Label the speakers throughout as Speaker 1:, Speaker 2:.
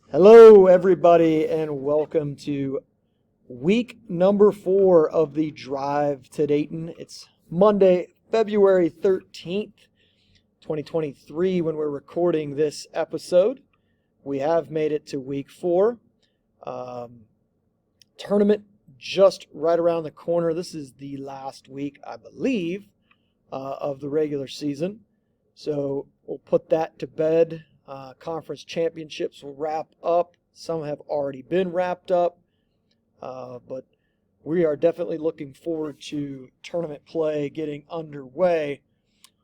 Speaker 1: Hello, everybody, and welcome to week number 4 of the drive to Dayton. It's Monday, February 13th, 2023, when we're recording this episode. We have made it to week 4. Tournament just right around the corner. This is the last week, I believe, of the regular season. So we'll put that to bed. Conference championships will wrap up. Some have already been wrapped up, but we are definitely looking forward to tournament play getting underway.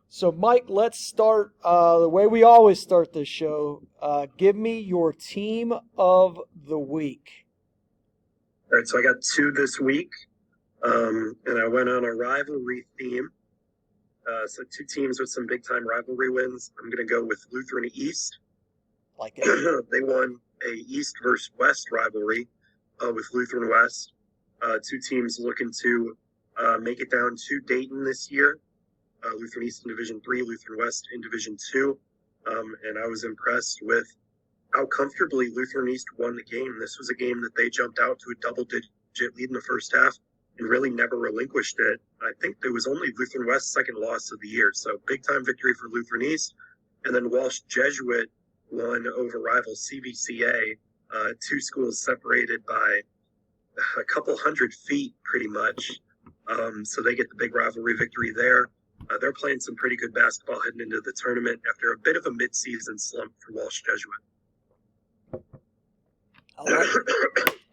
Speaker 1: So, Mike, let's start the way we always start this show. Give me your team of the week.
Speaker 2: All right, so I got 2 this week, and I went on a rivalry theme. So 2 teams with some big-time rivalry wins. I'm going to go with Lutheran East.
Speaker 1: Like it.
Speaker 2: They won a East versus West rivalry with Lutheran West. 2 teams looking to make it down to Dayton this year. Lutheran East in Division 3, Lutheran West in Division 2. And I was impressed with how comfortably Lutheran East won the game. This was a game that they jumped out to a double-digit lead in the first half and really never relinquished it. I think there was only Lutheran West's second loss of the year. So big-time victory for Lutheran East. And then Walsh Jesuit won over rival CVCA, 2 schools separated by a couple hundred feet pretty much. So they get the big rivalry victory there. They're playing some pretty good basketball heading into the tournament after a bit of a mid-season slump for Walsh Jesuit.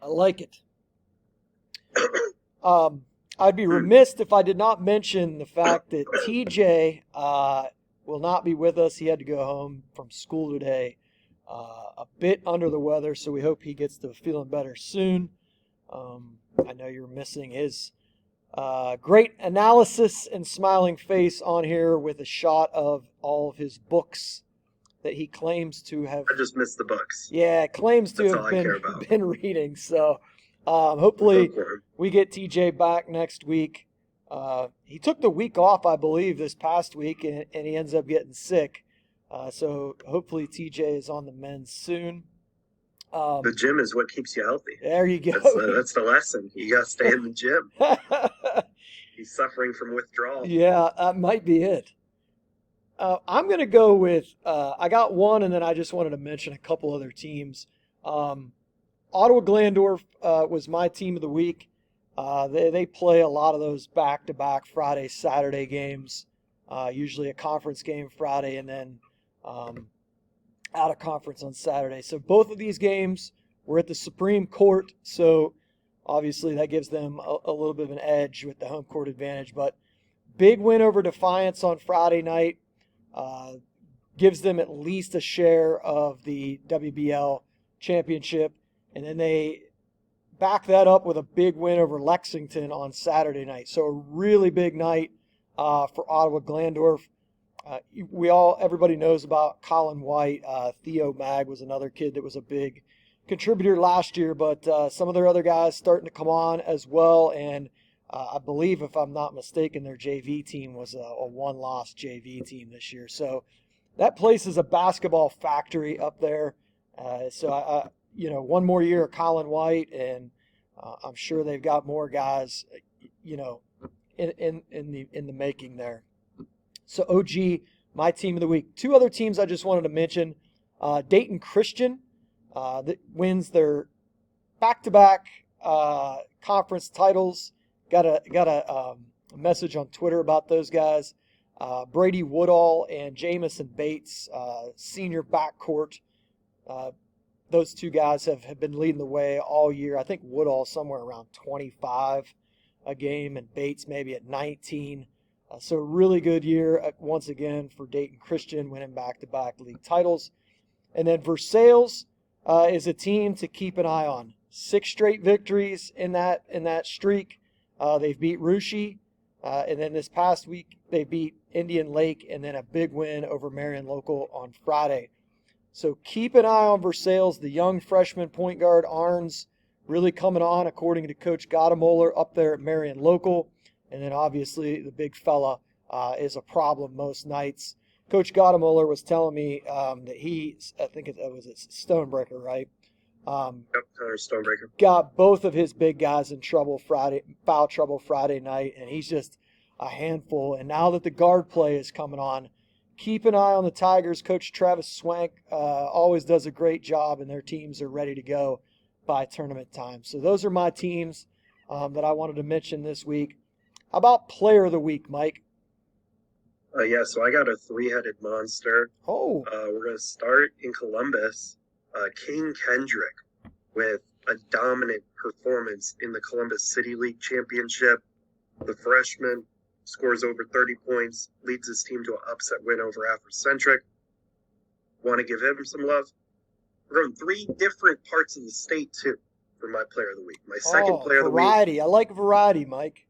Speaker 1: I like it. I'd be remiss if I did not mention the fact that TJ will not be with us. He had to go home from school today, a bit under the weather, so we hope he gets to feeling better soon. I know you're missing his great analysis and smiling face on here with a shot of all of his books that he claims to have.
Speaker 2: I just missed the books.
Speaker 1: Yeah, claims to have been reading. So hopefully we get TJ back next week. He took the week off, I believe, this past week, and he ends up getting sick. So hopefully TJ is on the mend soon.
Speaker 2: The gym is what keeps you healthy.
Speaker 1: There you go.
Speaker 2: That's the lesson. You got to stay in the gym. He's suffering from withdrawal.
Speaker 1: Yeah, that might be it. I'm going to go with, I got one, and then I just wanted to mention a couple other teams. Ottawa Glandorf was my team of the week. They play a lot of those back-to-back Friday, Saturday games, usually a conference game Friday and then out of conference on Saturday. So both of these games were at the Supreme Court, so obviously that gives them a little bit of an edge with the home court advantage. But big win over Defiance on Friday night gives them at least a share of the WBL championship. And then they back that up with a big win over Lexington on Saturday night. So a really big night for Ottawa Glandorf. Everybody knows about Colin White. Theo Mag was another kid that was a big contributor last year, but some of their other guys starting to come on as well. And I believe, if I'm not mistaken, their JV team was a one-loss JV team this year. So that place is a basketball factory up there. So one more year of Colin White, and I'm sure they've got more guys, in the making there. So OG, my team of the week. 2 other teams I just wanted to mention. Dayton Christian that wins their back-to-back conference titles. Got a message on Twitter about those guys. Brady Woodall and Jamison Bates, senior backcourt. Those 2 guys have been leading the way all year. I think Woodall somewhere around 25 a game and Bates maybe at 19. So really good year once again for Dayton Christian, winning back-to-back league titles. And then Versailles is a team to keep an eye on. 6 straight victories in that streak. They've beat Russia, and then this past week they beat Indian Lake, and then a big win over Marion Local on Friday. So keep an eye on Versailles. The young freshman point guard Arns really coming on, according to Coach Gadamoller up there at Marion Local. And then obviously the big fella is a problem most nights. Coach Gottemoeller was telling me that I think it was Stonebreaker, right?
Speaker 2: Yep, Connor Stonebreaker.
Speaker 1: Got both of his big guys in foul trouble Friday night, and he's just a handful. And now that the guard play is coming on, keep an eye on the Tigers. Coach Travis Swank always does a great job, and their teams are ready to go by tournament time. So those are my teams that I wanted to mention this week. How about Player of the Week, Mike?
Speaker 2: Yeah, so I got a three-headed monster.
Speaker 1: Oh,
Speaker 2: We're going to start in Columbus. King Kendrick with a dominant performance in the Columbus City League Championship. The freshman scores over 30 points, leads his team to an upset win over Afrocentric. Want to give him some love? We're from three different parts of the state, too, for my player of the week. My second player of the week.
Speaker 1: Variety. I like variety, Mike.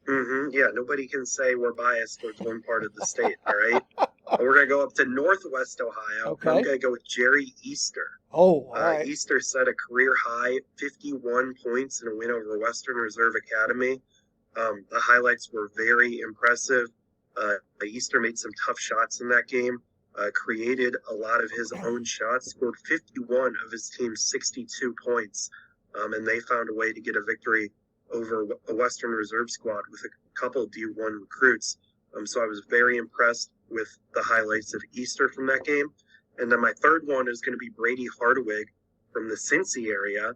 Speaker 2: Yeah, nobody can say we're biased towards one part of the state, all right? We're going to go up to Northwest Ohio.
Speaker 1: Okay.
Speaker 2: I'm going to go with Jerry Easter.
Speaker 1: Oh, all right.
Speaker 2: Easter set a career-high 51 points in a win over Western Reserve Academy. The highlights were very impressive. Easter made some tough shots in that game, created a lot of his own shots, scored 51 of his team's 62 points, and they found a way to get a victory over a Western Reserve squad with a couple D1 recruits. So I was very impressed with the highlights of Easter from that game. And then my third one is going to be Brady Hardwig from the Cincy area.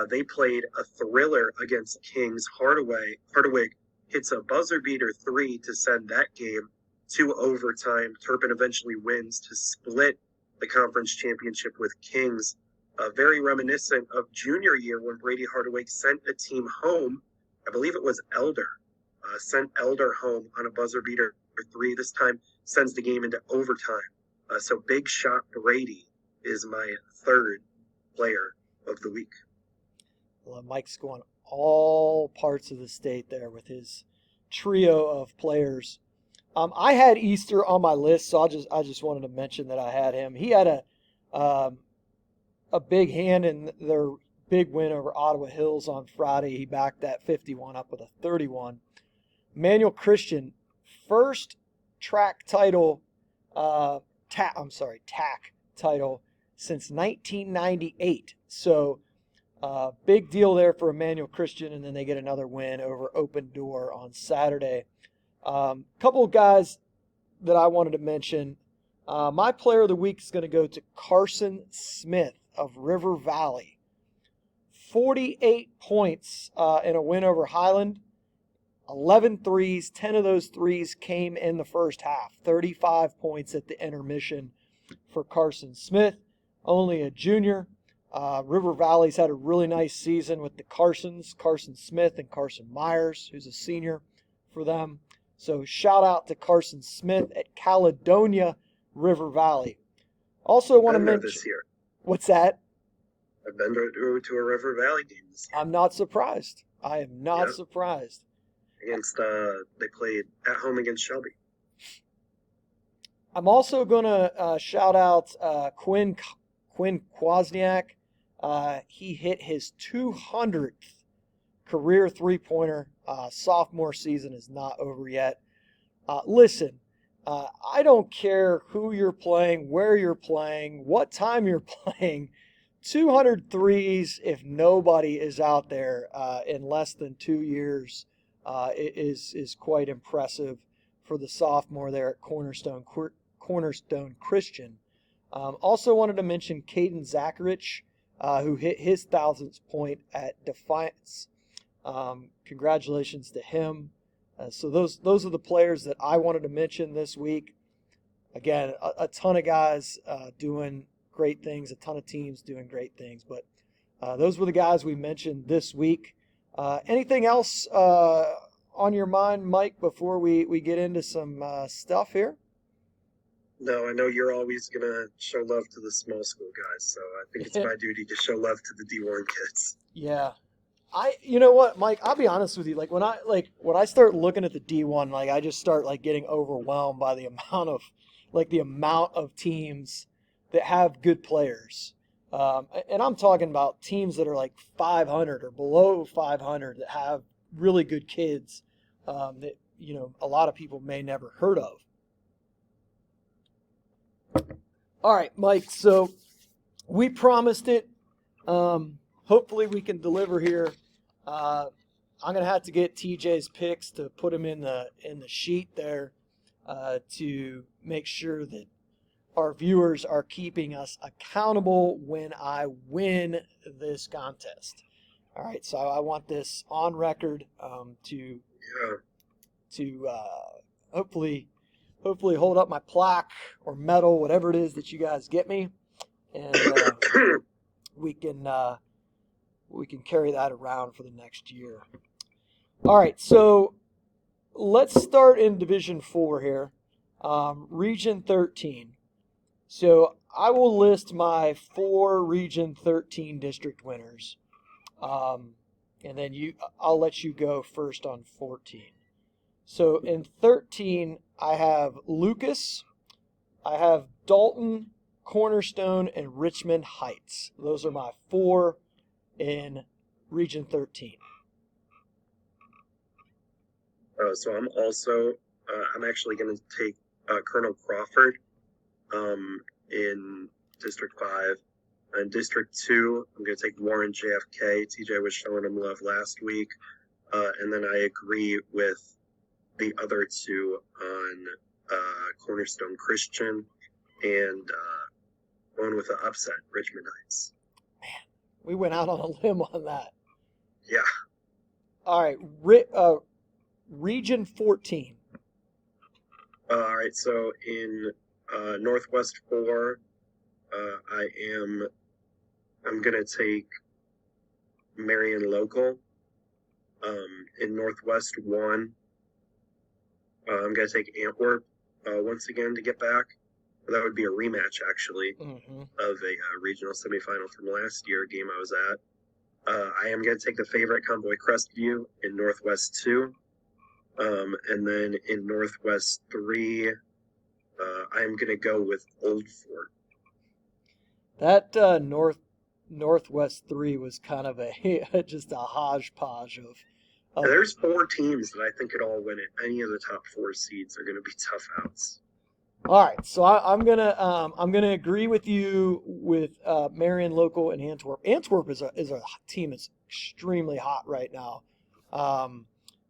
Speaker 2: They played a thriller against Kings. Hardwig hits a buzzer beater 3 to send that game to overtime. Turpin eventually wins to split the conference championship with Kings. Very reminiscent of junior year when Brady Hardaway sent a team home. I believe it was Elder. Sent Elder home on a buzzer beater 3. This time sends the game into overtime. So Big Shot Brady is my third player of the week.
Speaker 1: Well, Mike's going all parts of the state there with his trio of players. I had Easter on my list, so I just wanted to mention that I had him. He had a big hand in their big win over Ottawa Hills on Friday. He backed that 51 up with a 31. Manuel Christian, first track title, TAC title since 1998. So big deal there for Emmanuel Christian, and then they get another win over Open Door on Saturday. Couple of guys that I wanted to mention. My player of the week is going to go to Carson Smith of River Valley. 48 points in a win over Highland. 11 threes, 10 of those threes came in the first half. 35 points at the intermission for Carson Smith, only a junior. River Valley's had a really nice season with the Carsons, Carson Smith and Carson Myers, who's a senior for them. So shout out to Carson Smith at Caledonia, River Valley. Also want to mention
Speaker 2: this year.
Speaker 1: What's that?
Speaker 2: I've been to a River Valley game this year.
Speaker 1: I'm not surprised. I am not surprised.
Speaker 2: They played at home against Shelby.
Speaker 1: I'm also going to shout out Quinn Kwasniak. He hit his 200th career three-pointer. Sophomore season is not over yet. Listen, I don't care who you're playing, where you're playing, what time you're playing. 200 threes, if nobody is out there in less than 2 years, is quite impressive for the sophomore there at Cornerstone Christian. Also wanted to mention Caden Zacharich, who hit his 1,000th point at Defiance. Congratulations to him. So those are the players that I wanted to mention this week. Again, a ton of guys doing great things, a ton of teams doing great things. But those were the guys we mentioned this week. Anything else on your mind, Mike, before we get into some stuff here?
Speaker 2: No, I know you're always going to show love to the small school guys, so I think it's my duty to show love to the D1 kids.
Speaker 1: Yeah. You know what, Mike, I'll be honest with you. When I start looking at the D1, I just start getting overwhelmed by the amount of teams that have good players. And I'm talking about teams that are 500 or below 500 that have really good kids that, a lot of people may never heard of. All right, Mike. So we promised it. Hopefully we can deliver here. I'm gonna have to get TJ's picks to put him in the sheet there to make sure that our viewers are keeping us accountable when I win this contest. All right, so I want this on record to hopefully hold up my plaque or medal, whatever it is that you guys get me, and we can carry that around for the next year. All right, so let's start in Division 4 here, Region 13. So I will list my 4 Region 13 district winners, and then I'll let you go first on 14. So in 13, I have Lucas, I have Dalton, Cornerstone, and Richmond Heights. Those are my 4 in Region 13.
Speaker 2: So I'm actually going to take Colonel Crawford in District 5. In District 2, I'm going to take Warren JFK. TJ was showing him love last week. And then I agree with the other 2 on Cornerstone Christian and going with the upset, Richmond Heights.
Speaker 1: Man, we went out on a limb on that.
Speaker 2: Yeah.
Speaker 1: All right, Region 14.
Speaker 2: All right, so in Northwest 4, I'm going to take Marion Local. In Northwest 1, I'm going to take Antwerp once again to get back. That would be a rematch, actually, of a regional semifinal from last year, a game I was at. I am going to take the favorite Convoy Crestview in Northwest 2. And then in Northwest 3, I am going to go with Old Fort.
Speaker 1: That Northwest 3 was kind of just a hodgepodge of.
Speaker 2: There's 4 teams that I think could all win it. Any of the top 4 seeds are going to be tough outs.
Speaker 1: All right, so I'm gonna agree with you with Marion Local and Antwerp. Antwerp is a team that's extremely hot right now.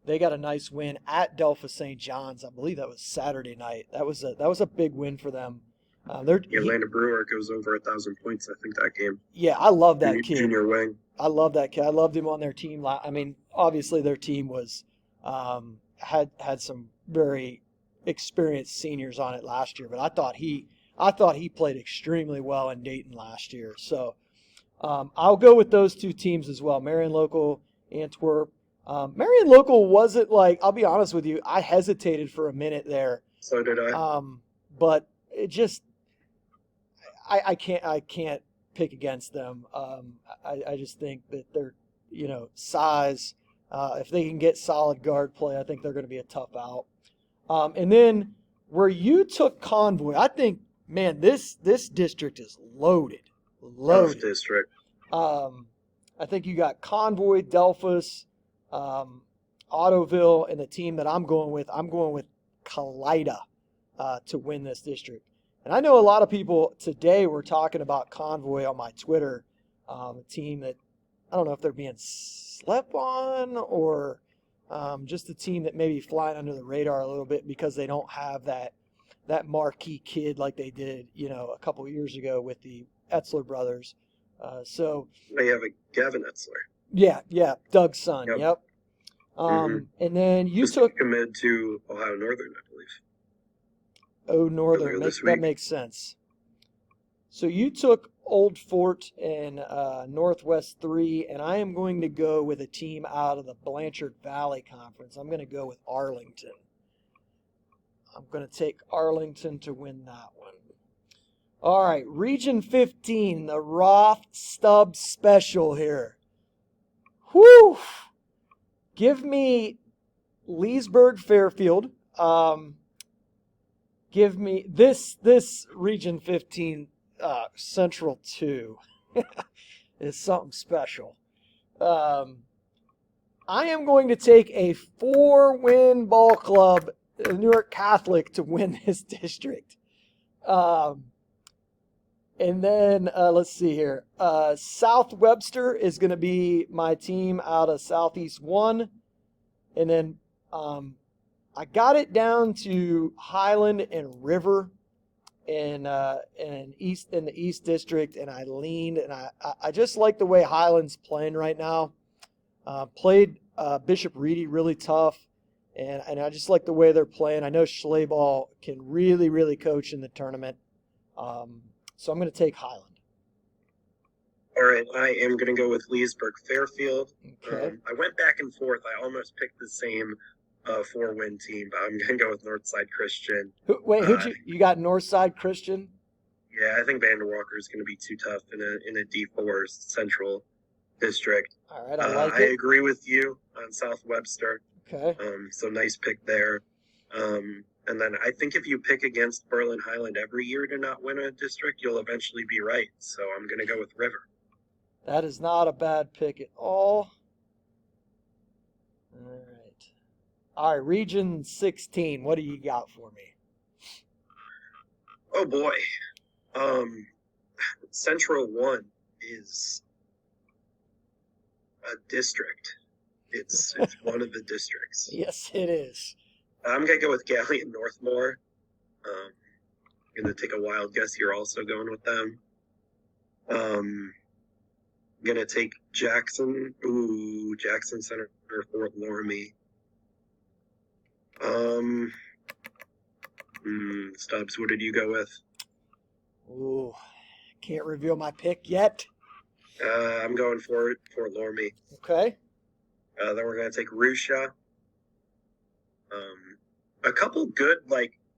Speaker 1: They got a nice win at Delphi St. John's. I believe that was Saturday night. That was a big win for them.
Speaker 2: Atlanta Brewer goes over 1,000 points, I think, that game.
Speaker 1: Yeah, I love that kid.
Speaker 2: Junior wing.
Speaker 1: I love that kid. I loved him on their team. I mean, obviously their team was had some very experienced seniors on it last year, but I thought he played extremely well in Dayton last year. So I'll go with those 2 teams as well. Marion Local, Antwerp. Marion Local wasn't like, I'll be honest with you, I hesitated for a minute there.
Speaker 2: So did I.
Speaker 1: But it just, I can't pick against them. I just think that they're, size. If they can get solid guard play, I think they're going to be a tough out. And then where you took Convoy, I think, man, this district is loaded.
Speaker 2: Tough district.
Speaker 1: I think you got Convoy, Delphus, Ottoville, and the team that I'm going with Kalida to win this district. And I know a lot of people today were talking about Convoy on my Twitter, a team that I don't know if they're being slept on or just a team that may be flying under the radar a little bit because they don't have that marquee kid like they did, a couple of years ago with the Etzler brothers. So
Speaker 2: they have a Gavin Etzler.
Speaker 1: Yeah, Doug's son. Yep. And then you took
Speaker 2: committed to Ohio Northern, I believe.
Speaker 1: Oh, Northern. That makes sense. So you took Old Fort in Northwest 3, and I am going to go with a team out of the Blanchard Valley Conference. I'm going to go with Arlington. I'm going to take Arlington to win that one. All right, Region 15, the Roth Stubbs Special here. Whew! Give me Leesburg Fairfield. Give me this Region 15 Central 2 is something special. I am going to take a 4-win ball club, Newark Catholic, to win this district. And then let's see here. South Webster is going to be my team out of Southeast 1. And then I got it down to Highland and River in the East District, and I leaned, and I just like the way Highland's playing right now. Played Bishop Reedy really tough, and I just like the way they're playing. I know Schlaball can really, really coach in the tournament. So I'm going to take Highland.
Speaker 2: All right, I am going to go with Leesburg Fairfield.
Speaker 1: Okay.
Speaker 2: I went back and forth. I almost picked the same 4-win team, but I'm going to go with Northside Christian.
Speaker 1: Who'd you got? Northside Christian?
Speaker 2: Yeah, I think Vander Walker is going to be too tough in a D4 Central District.
Speaker 1: All right, I like it.
Speaker 2: I agree with you on South Webster.
Speaker 1: Okay.
Speaker 2: So nice pick there. And then I think if you pick against Berlin Highland every year to not win a district, you'll eventually be right. So I'm going to go with River.
Speaker 1: That is not a bad pick at all. All right, Region 16. What do you got for me?
Speaker 2: Oh boy. Central 1 is a district. It's one of the districts.
Speaker 1: Yes, it is.
Speaker 2: I'm going to go with Galley and Northmore. I'm going to take a wild guess. You're also going with them. I'm going to take Jackson. Ooh, Jackson Center for Fort Loramie. Stubbs, what did you go with?
Speaker 1: Ooh, can't reveal my pick yet.
Speaker 2: I'm going for Fort Loramie.
Speaker 1: Okay.
Speaker 2: Then we're going to take Russia. A couple good,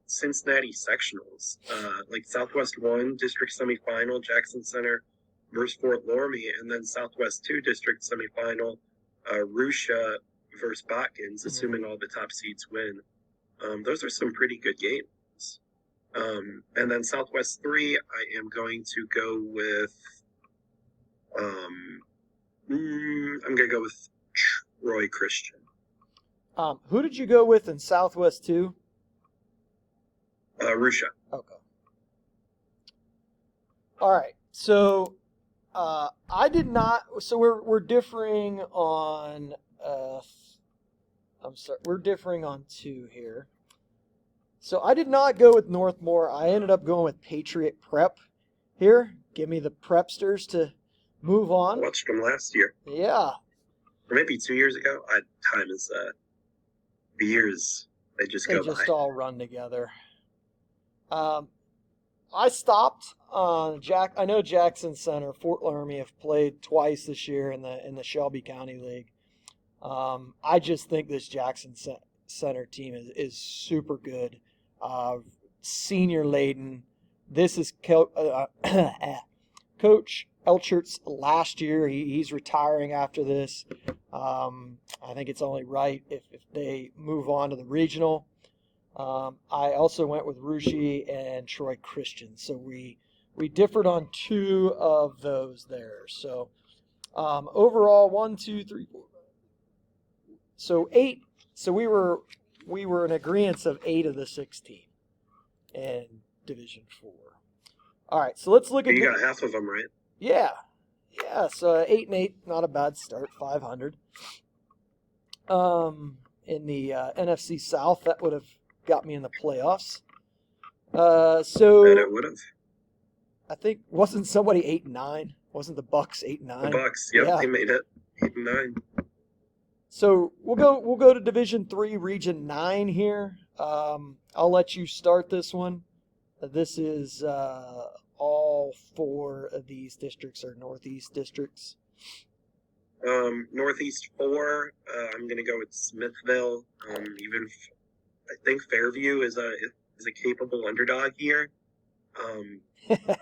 Speaker 2: Cincinnati sectionals. Southwest 1 district semifinal, Jackson Center versus Fort Loramie, and then Southwest 2 district semifinal, Russia versus Botkins, assuming all the top seeds win. Those are some pretty good games. And then Southwest 3, I am going to go with, I'm going to go with Troy Christian.
Speaker 1: Who did you go with in Southwest 2?
Speaker 2: Russia.
Speaker 1: Okay. All right. So I did not. So we're differing on. I'm sorry. We're differing on 2 here. So I did not go with Northmore. I ended up going with Patriot Prep here. Give me the Prepsters to move on.
Speaker 2: I watched them last year.
Speaker 1: Yeah.
Speaker 2: Or maybe 2 years ago. Time is the years they just go by.
Speaker 1: They just all run together. I stopped on I know Jackson Center, Fort Loramie have played twice this year in the Shelby County League. I just think this Jackson Center team is super good. Senior laden. This is Coach Elchert's last year. He's retiring after this. I think it's only right if they move on to the regional. I also went with Rushi and Troy Christian. So we differed on 2 of those there. So overall, 1, 2, 3, 4. So 8. So we were in agreement of 8 of the 16 in Division 4. All right, so let's look at.
Speaker 2: You got half of them right.
Speaker 1: Yeah. So 8 and 8, not a bad start. 500. In the NFC South, that would have got me in the playoffs. So
Speaker 2: Bet it would have.
Speaker 1: I think wasn't somebody 8 and 9? Wasn't the Bucks 8 and 9?
Speaker 2: The Bucks, yep, yeah. They made it 8 and 9.
Speaker 1: So we'll go to Division 3, Region 9 here. I'll let you start this one. This is all 4 of these districts are Northeast districts.
Speaker 2: Northeast 4, I'm going to go with Smithville. I think Fairview is a capable underdog here.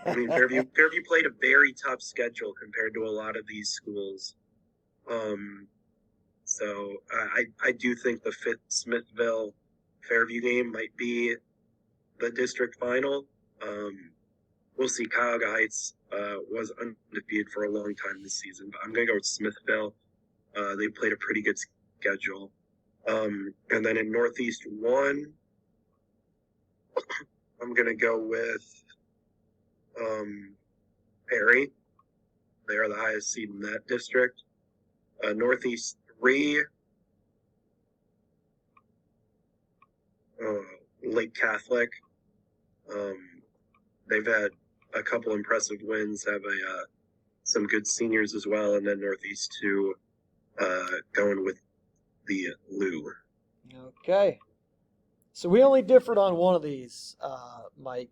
Speaker 2: Fairview played a very tough schedule compared to a lot of these schools. So I do think the 5th Smithville Fairview game might be the district final. We'll see. Cuyahoga Heights was undefeated for a long time this season, but I'm going to go with Smithville. They played a pretty good schedule. And then in Northeast 1, I'm going to go with Perry. They are the highest seed in that district. Northeast 3, Lake Catholic. They've had a couple impressive wins, have some good seniors as well, and then Northeast 2 going with the Lou.
Speaker 1: Okay. So we only differed on one of these, Mike.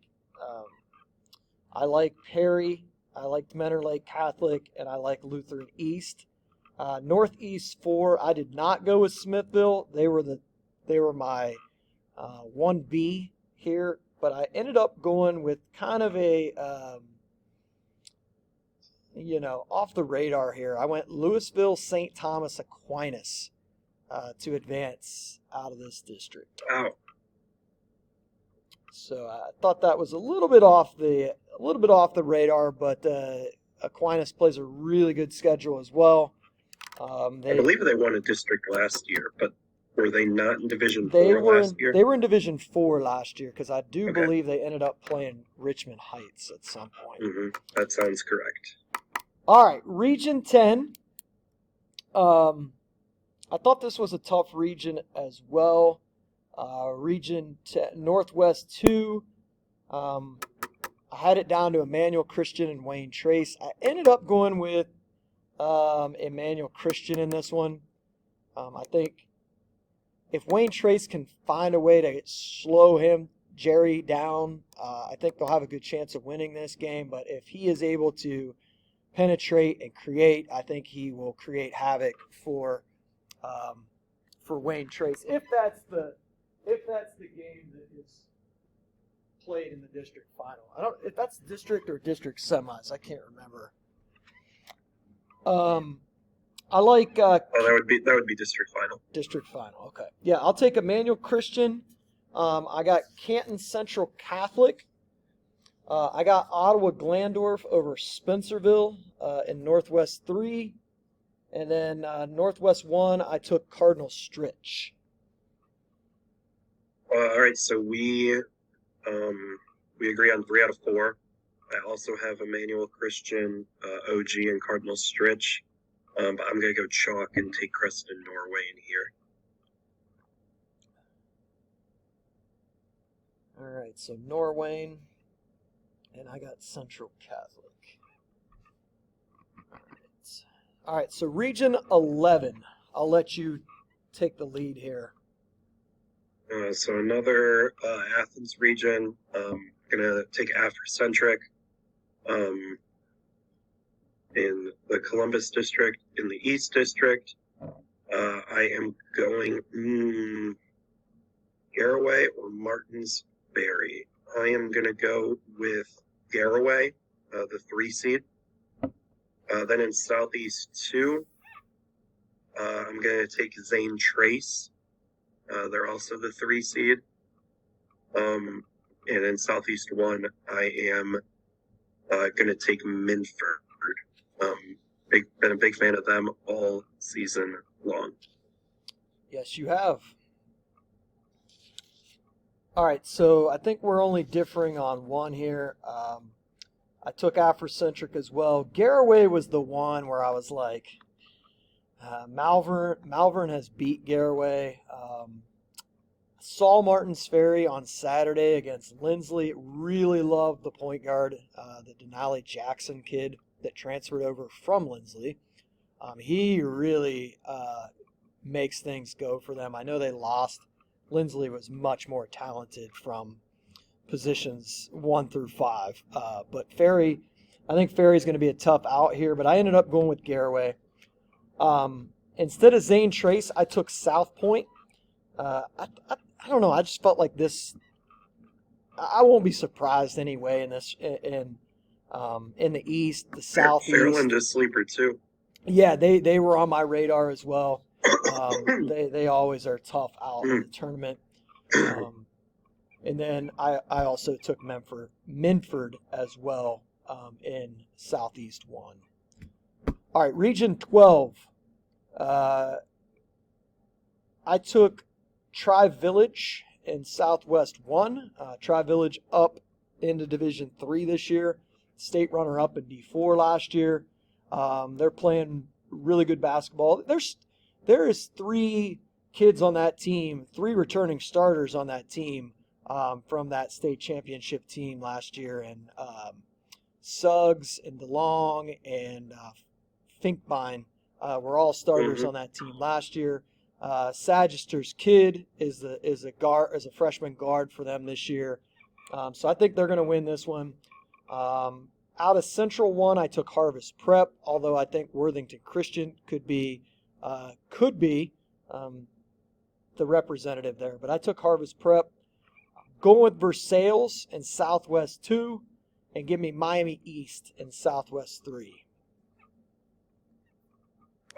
Speaker 1: I like Perry, I liked Menor Lake Catholic, and I like Lutheran East. Northeast 4, I did not go with Smithville. They were my 1B here, but I ended up going with kind of a off the radar here. I went Louisville St. Thomas Aquinas to advance out of this district.
Speaker 2: Wow.
Speaker 1: So I thought that was a little bit off the radar, but Aquinas plays a really good schedule as well.
Speaker 2: I believe they won a district last year, but were they not in Division 4 last year?
Speaker 1: They were in Division 4 last year because I do believe they ended up playing Richmond Heights at some point.
Speaker 2: Mm-hmm. That sounds correct.
Speaker 1: All right, Region 10. I thought this was a tough region as well. Region 10, Northwest 2. I had it down to Emmanuel Christian and Wayne Trace. I ended up going with Emmanuel Christian in this one. I think if Wayne Trace can find a way to slow Jerry down, I think they'll have a good chance of winning this game. But if he is able to penetrate and create, I think he will create havoc for Wayne Trace. If that's the game that is played in the district final. I don't if that's district or district semis. I can't remember. I like.
Speaker 2: That would be district final.
Speaker 1: District final. Okay. Yeah, I'll take Emmanuel Christian. I got Canton Central Catholic. I got Ottawa Glandorf over Spencerville in Northwest 3. And then Northwest 1, I took Cardinal Stritch.
Speaker 2: All right, so we agree on 3 out of 4. I also have Emmanuel Christian, OG, and Cardinal Stritch. But I'm going to go chalk and take Creston Norway in here.
Speaker 1: All right, so Norwayne, and I got Central Catholic. All right, so Region 11. I'll let you take the lead here.
Speaker 2: So another Athens region. Going to take Afrocentric in the Columbus district. In the East district, I am going Garaway or Martinsbury. I am going to go with Garaway, the 3 seed. Then in Southeast 2, I'm going to take Zane Trace. They're also the 3 seed. And in Southeast 1, I am going to take Minford. Been a big fan of them all season long.
Speaker 1: Yes, you have. All right, so I think we're only differing on one here. I took Afrocentric as well. Garaway was the one where I was like, Malvern has beat Garaway. Saw Martins Ferry on Saturday against Lindsley. Really loved the point guard, the Denali Jackson kid that transferred over from Lindsley. He really makes things go for them. I know they lost. Lindsley was much more talented from positions 1 through 5. But Ferry, I think Ferry's going to be a tough out here, but I ended up going with Garaway. Instead of Zane Trace, I took South Point. I don't know. I just felt like this. I won't be surprised anyway in this in the East, the Southeast.
Speaker 2: Fairland is sleeper too.
Speaker 1: Yeah, they were on my radar as well. They always are tough out in the tournament. And then I also took Minford as well in Southeast 1. All right, Region 12. I took Tri-Village in Southwest 1. Tri-Village up into Division 3 this year. state runner-up in D4 last year. They're playing really good basketball. There is 3 kids on that team, 3 returning starters on that team from that state championship team last year, and Suggs and DeLong and Finkbein were all starters on that team last year. Sagister's kid is a freshman guard for them this year. So I think they're going to win this one. Out of Central 1, I took Harvest Prep, although I think Worthington Christian could be the representative there. But I took Harvest Prep. Going with Versailles in Southwest 2, and give me Miami East in Southwest 3.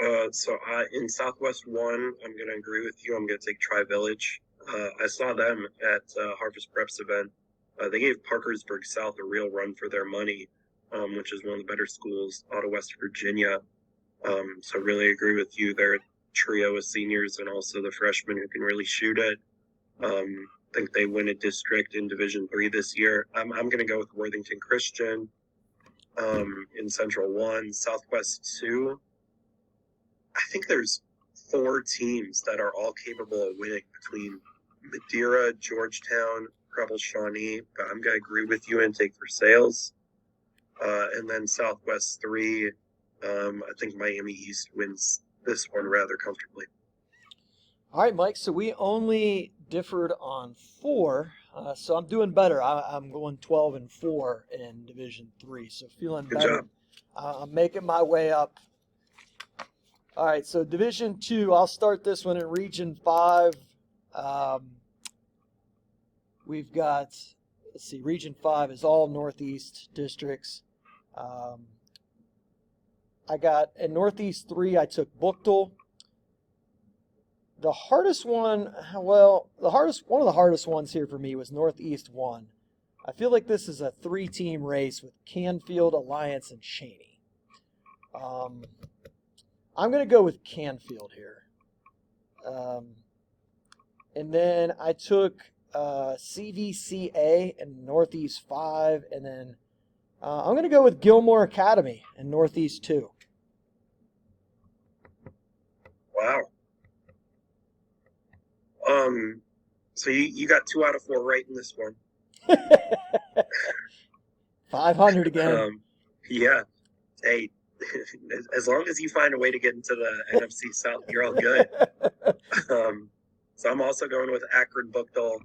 Speaker 2: In Southwest 1, I'm going to agree with you. I'm going to take Tri-Village. I saw them at Harvest Prep's event. They gave Parkersburg South a real run for their money, which is one of the better schools out of West Virginia. So really agree with you. They're a trio of seniors and also the freshmen who can really shoot it. I think they win a district in Division 3 this year. I'm going to go with Worthington Christian in Central 1. Southwest 2, I think there's 4 teams that are all capable of winning between Madeira, Georgetown, Preble Shawnee. But I'm going to agree with you and take Versailles. And then Southwest 3, I think Miami East wins this one rather comfortably.
Speaker 1: All right, Mike, so we only differed on 4, so I'm doing better. I'm going 12-4 in Division 3, so feeling
Speaker 2: Good
Speaker 1: better.
Speaker 2: job.
Speaker 1: I'm making my way up. All right, so Division 2, I'll start this one in Region 5. We've got, Region 5 is all Northeast districts. I got, in Northeast 3, I took Buchtel. The hardest one, one of the hardest ones here for me was Northeast 1. I feel like this is a 3-team race with Canfield, Alliance, and Cheney. I'm going to go with Canfield here. And then I took CVCA in Northeast 5, and then I'm going to go with Gilmore Academy in Northeast 2.
Speaker 2: Wow. So you got 2 out of 4 right in this one.
Speaker 1: 500 again.
Speaker 2: Yeah. Hey, as long as you find a way to get into the NFC South, you're all good. So I'm also going with Akron Buchtel.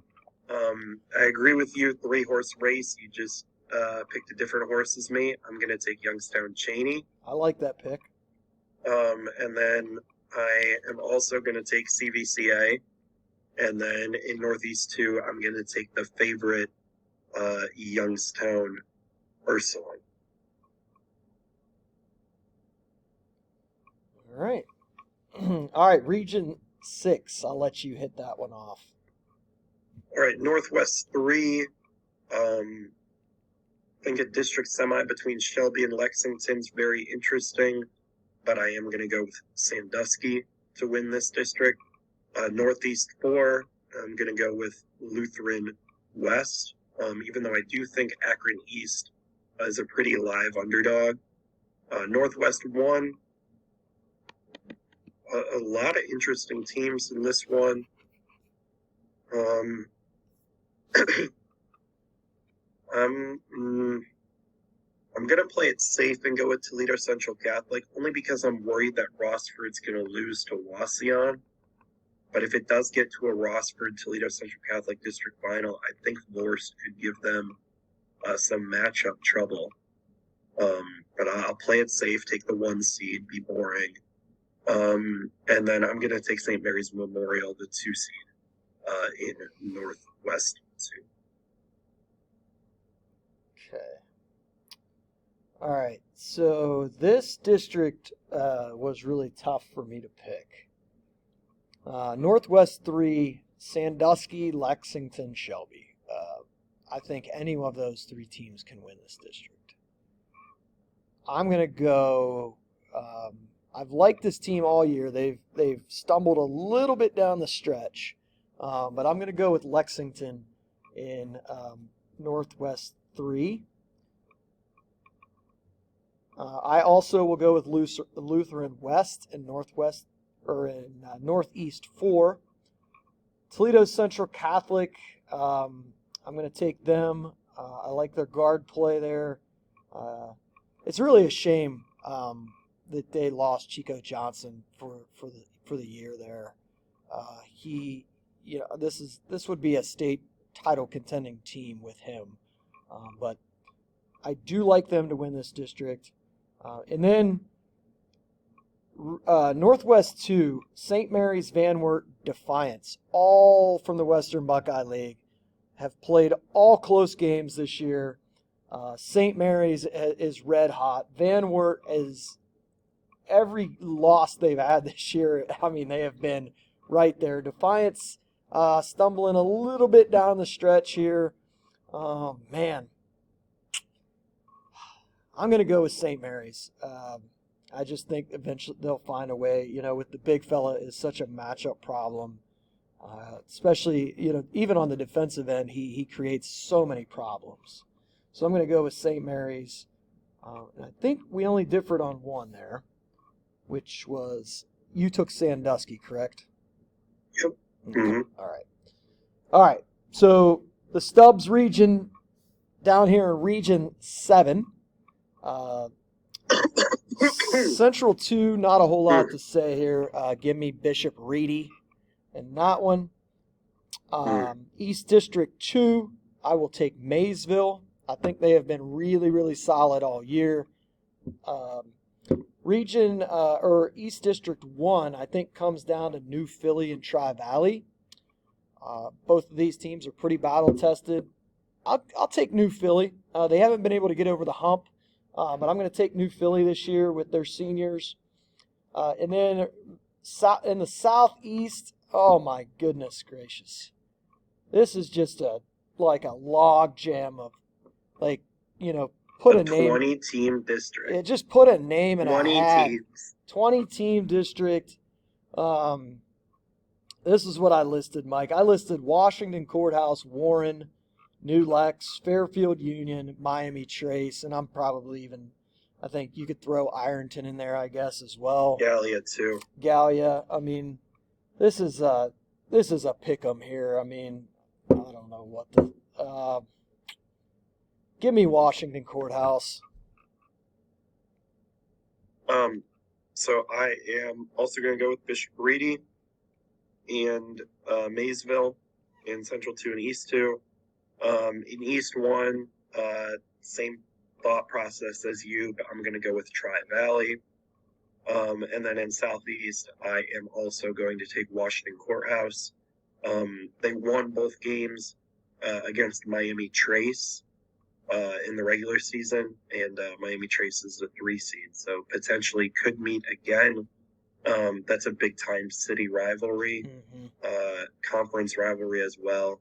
Speaker 2: I agree with you. 3-horse race. You just picked a different horse as me. I'm going to take Youngstown Cheney.
Speaker 1: I like that pick.
Speaker 2: And then I am also going to take CVCA. And then in Northeast 2, I'm going to take the favorite Youngstown Ursuline.
Speaker 1: All right. All right, Region 6. I'll let you hit that one off.
Speaker 2: All right, Northwest 3. I think a district semi between Shelby and Lexington is very interesting, but I am going to go with Sandusky to win this district. Northeast 4, I'm going to go with Lutheran West, even though I do think Akron East is a pretty live underdog. Northwest 1, a lot of interesting teams in this one. I'm going to play it safe and go with Toledo Central Catholic, only because I'm worried that Rossford's going to lose to Wauseon. But if it does get to a Rossford-Toledo Central Catholic District Final, I think Vorst could give them some matchup trouble. But I'll play it safe, take the 1 seed, be boring. And then I'm going to take St. Mary's Memorial, the 2 seed, in Northwest 2.
Speaker 1: Okay. All right. So this district was really tough for me to pick. Northwest 3, Sandusky, Lexington, Shelby. I think any of those 3 teams can win this district. I'm going to go. I've liked this team all year. They've stumbled a little bit down the stretch, but I'm going to go with Lexington in Northwest 3. I also will go with Lutheran West and Northwest, or in Northeast 4. Toledo Central Catholic, I'm going to take them. I like their guard play there. It's really a shame that they lost Chico Johnson for the year there. This would be a state title contending team with him, but I do like them to win this district. And then Northwest 2, St. Mary's, Van Wert, Defiance, all from the Western Buckeye League, have played all close games this year. St. Mary's is red hot. Van Wert is every loss they've had this year. I mean, they have been right there. Defiance stumbling a little bit down the stretch here. Oh, man. I'm going to go with St. Mary's. I just think eventually they'll find a way. With the big fella is such a matchup problem. Especially, even on the defensive end, he creates so many problems. So I'm going to go with St. Mary's. And I think we only differed on one there, which was you took Sandusky, correct?
Speaker 2: Yep. Mm-hmm.
Speaker 1: All right. So the Stubbs region down here in Region 7. Central 2, not a whole lot to say here. Give me Bishop Reedy in that one. East District 2, I will take Maysville. I think they have been really, really solid all year. East District 1, I think comes down to New Philly and Tri-Valley. Both of these teams are pretty battle-tested. I'll take New Philly. They haven't been able to get over the hump, but I'm going to take New Philly this year with their seniors. And then in the Southeast, oh my goodness gracious. This is just like a log jam of, put a name.
Speaker 2: 20-team district.
Speaker 1: Yeah, just put a name in a
Speaker 2: 20
Speaker 1: hat.
Speaker 2: teams.
Speaker 1: 20-team district. This is what I listed, Mike. I listed Washington Courthouse, Warren, New Lex, Fairfield Union, Miami Trace, and I'm probably I think you could throw Ironton in there, I guess, as well.
Speaker 2: Gallia, too.
Speaker 1: Gallia. I mean, this is a pick-em here. I mean, I don't know what the... give me Washington Courthouse.
Speaker 2: So I am also going to go with Bishop Reedy and Maysville in Central 2 and East 2. In East 1, same thought process as you, but I'm going to go with Tri-Valley. And then in Southeast, I am also going to take Washington Courthouse. They won both games against Miami Trace in the regular season, and Miami Trace is the 3 seed, so potentially could meet again. That's a big-time city rivalry, conference rivalry as well.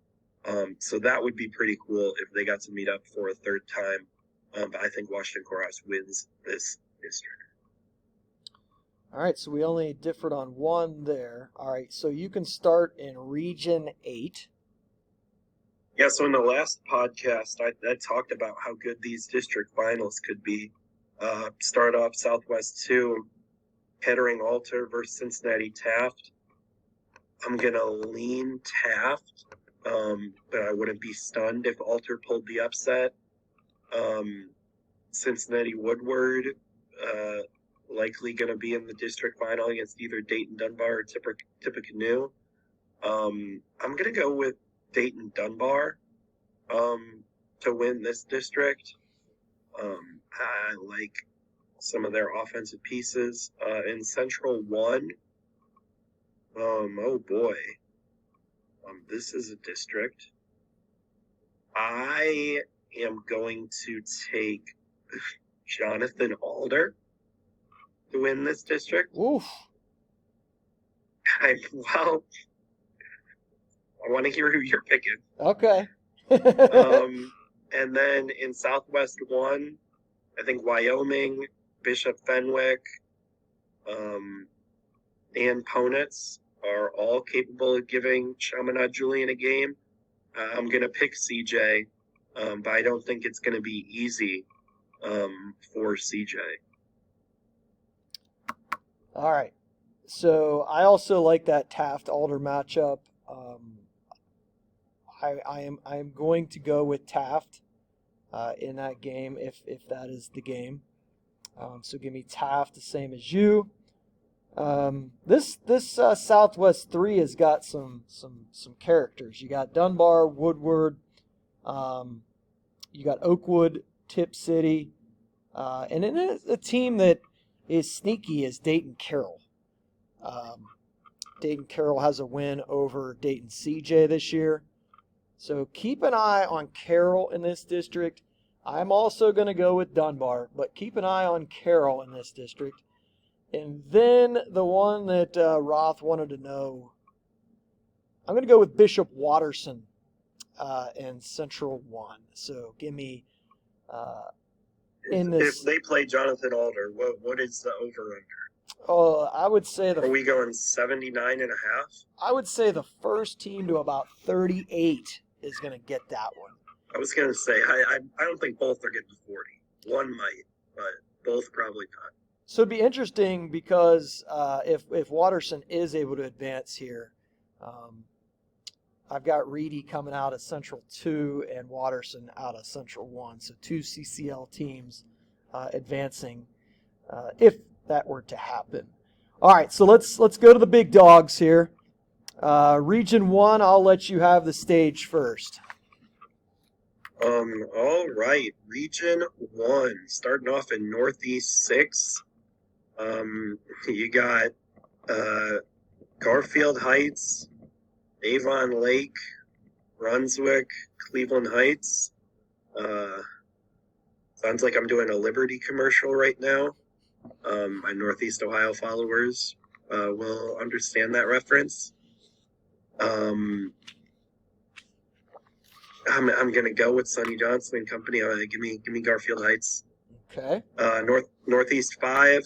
Speaker 2: So that would be pretty cool if they got to meet up for a third time. But I think Washington Courthouse wins this district.
Speaker 1: All right, so we only differed on one there. All right, so you can start in Region 8.
Speaker 2: Yeah, so in the last podcast, I talked about how good these district finals could be. Start off Southwest 2, Kettering Alter versus Cincinnati Taft. I'm going to lean Taft, but I wouldn't be stunned if Alter pulled the upset. Cincinnati Woodward, likely going to be in the district final against either Dayton Dunbar or Tippecanoe. I'm going to go with Dayton Dunbar to win this district. I like some of their offensive pieces. In Central 1, oh boy, this is a district. I am going to take Jonathan Alder to win this district.
Speaker 1: Oof.
Speaker 2: I want to hear who you're picking.
Speaker 1: Okay.
Speaker 2: And then in Southwest 1, I think Wyoming, Bishop Fenwick, and Ponitz are all capable of giving Chaminade Julian a game. I'm going to pick CJ, but I don't think it's going to be easy for CJ.
Speaker 1: All right. So I also like that Taft Alder matchup. I am going to go with Taft in that game if that is the game. So give me Taft the same as you. This Southwest 3 has got some characters. You got Dunbar, Woodward, you got Oakwood, Tip City, and then a team that is sneaky is Dayton Carroll. Dayton Carroll has a win over Dayton CJ this year. So keep an eye on Carroll in this district. I'm also going to go with Dunbar, but keep an eye on Carroll in this district. And then the one that Roth wanted to know, I'm going to go with Bishop Watterson in Central 1. So give me in this.
Speaker 2: If they play Jonathan Alder, what is the over-under?
Speaker 1: I would say
Speaker 2: Are we going 79.5?
Speaker 1: I would say the first team to about 38 is going to get that one.
Speaker 2: I was going to say, I don't think both are getting to 40. One might, but both probably not.
Speaker 1: So it'd be interesting because if Watterson is able to advance here, I've got Reedy coming out of Central 2 and Watterson out of Central 1. So two CCL teams advancing if that were to happen. All right, so let's go to the big dogs here. Region 1, I'll let you have the stage first.
Speaker 2: All right, Region 1, starting off in Northeast 6. You got Garfield Heights, Avon Lake, Brunswick, Cleveland Heights. Sounds like I'm doing a Liberty commercial right now. My Northeast Ohio followers will understand that reference. I'm going to go with Sonny Johnson and company. Give me Garfield Heights.
Speaker 1: Okay.
Speaker 2: Northeast 5.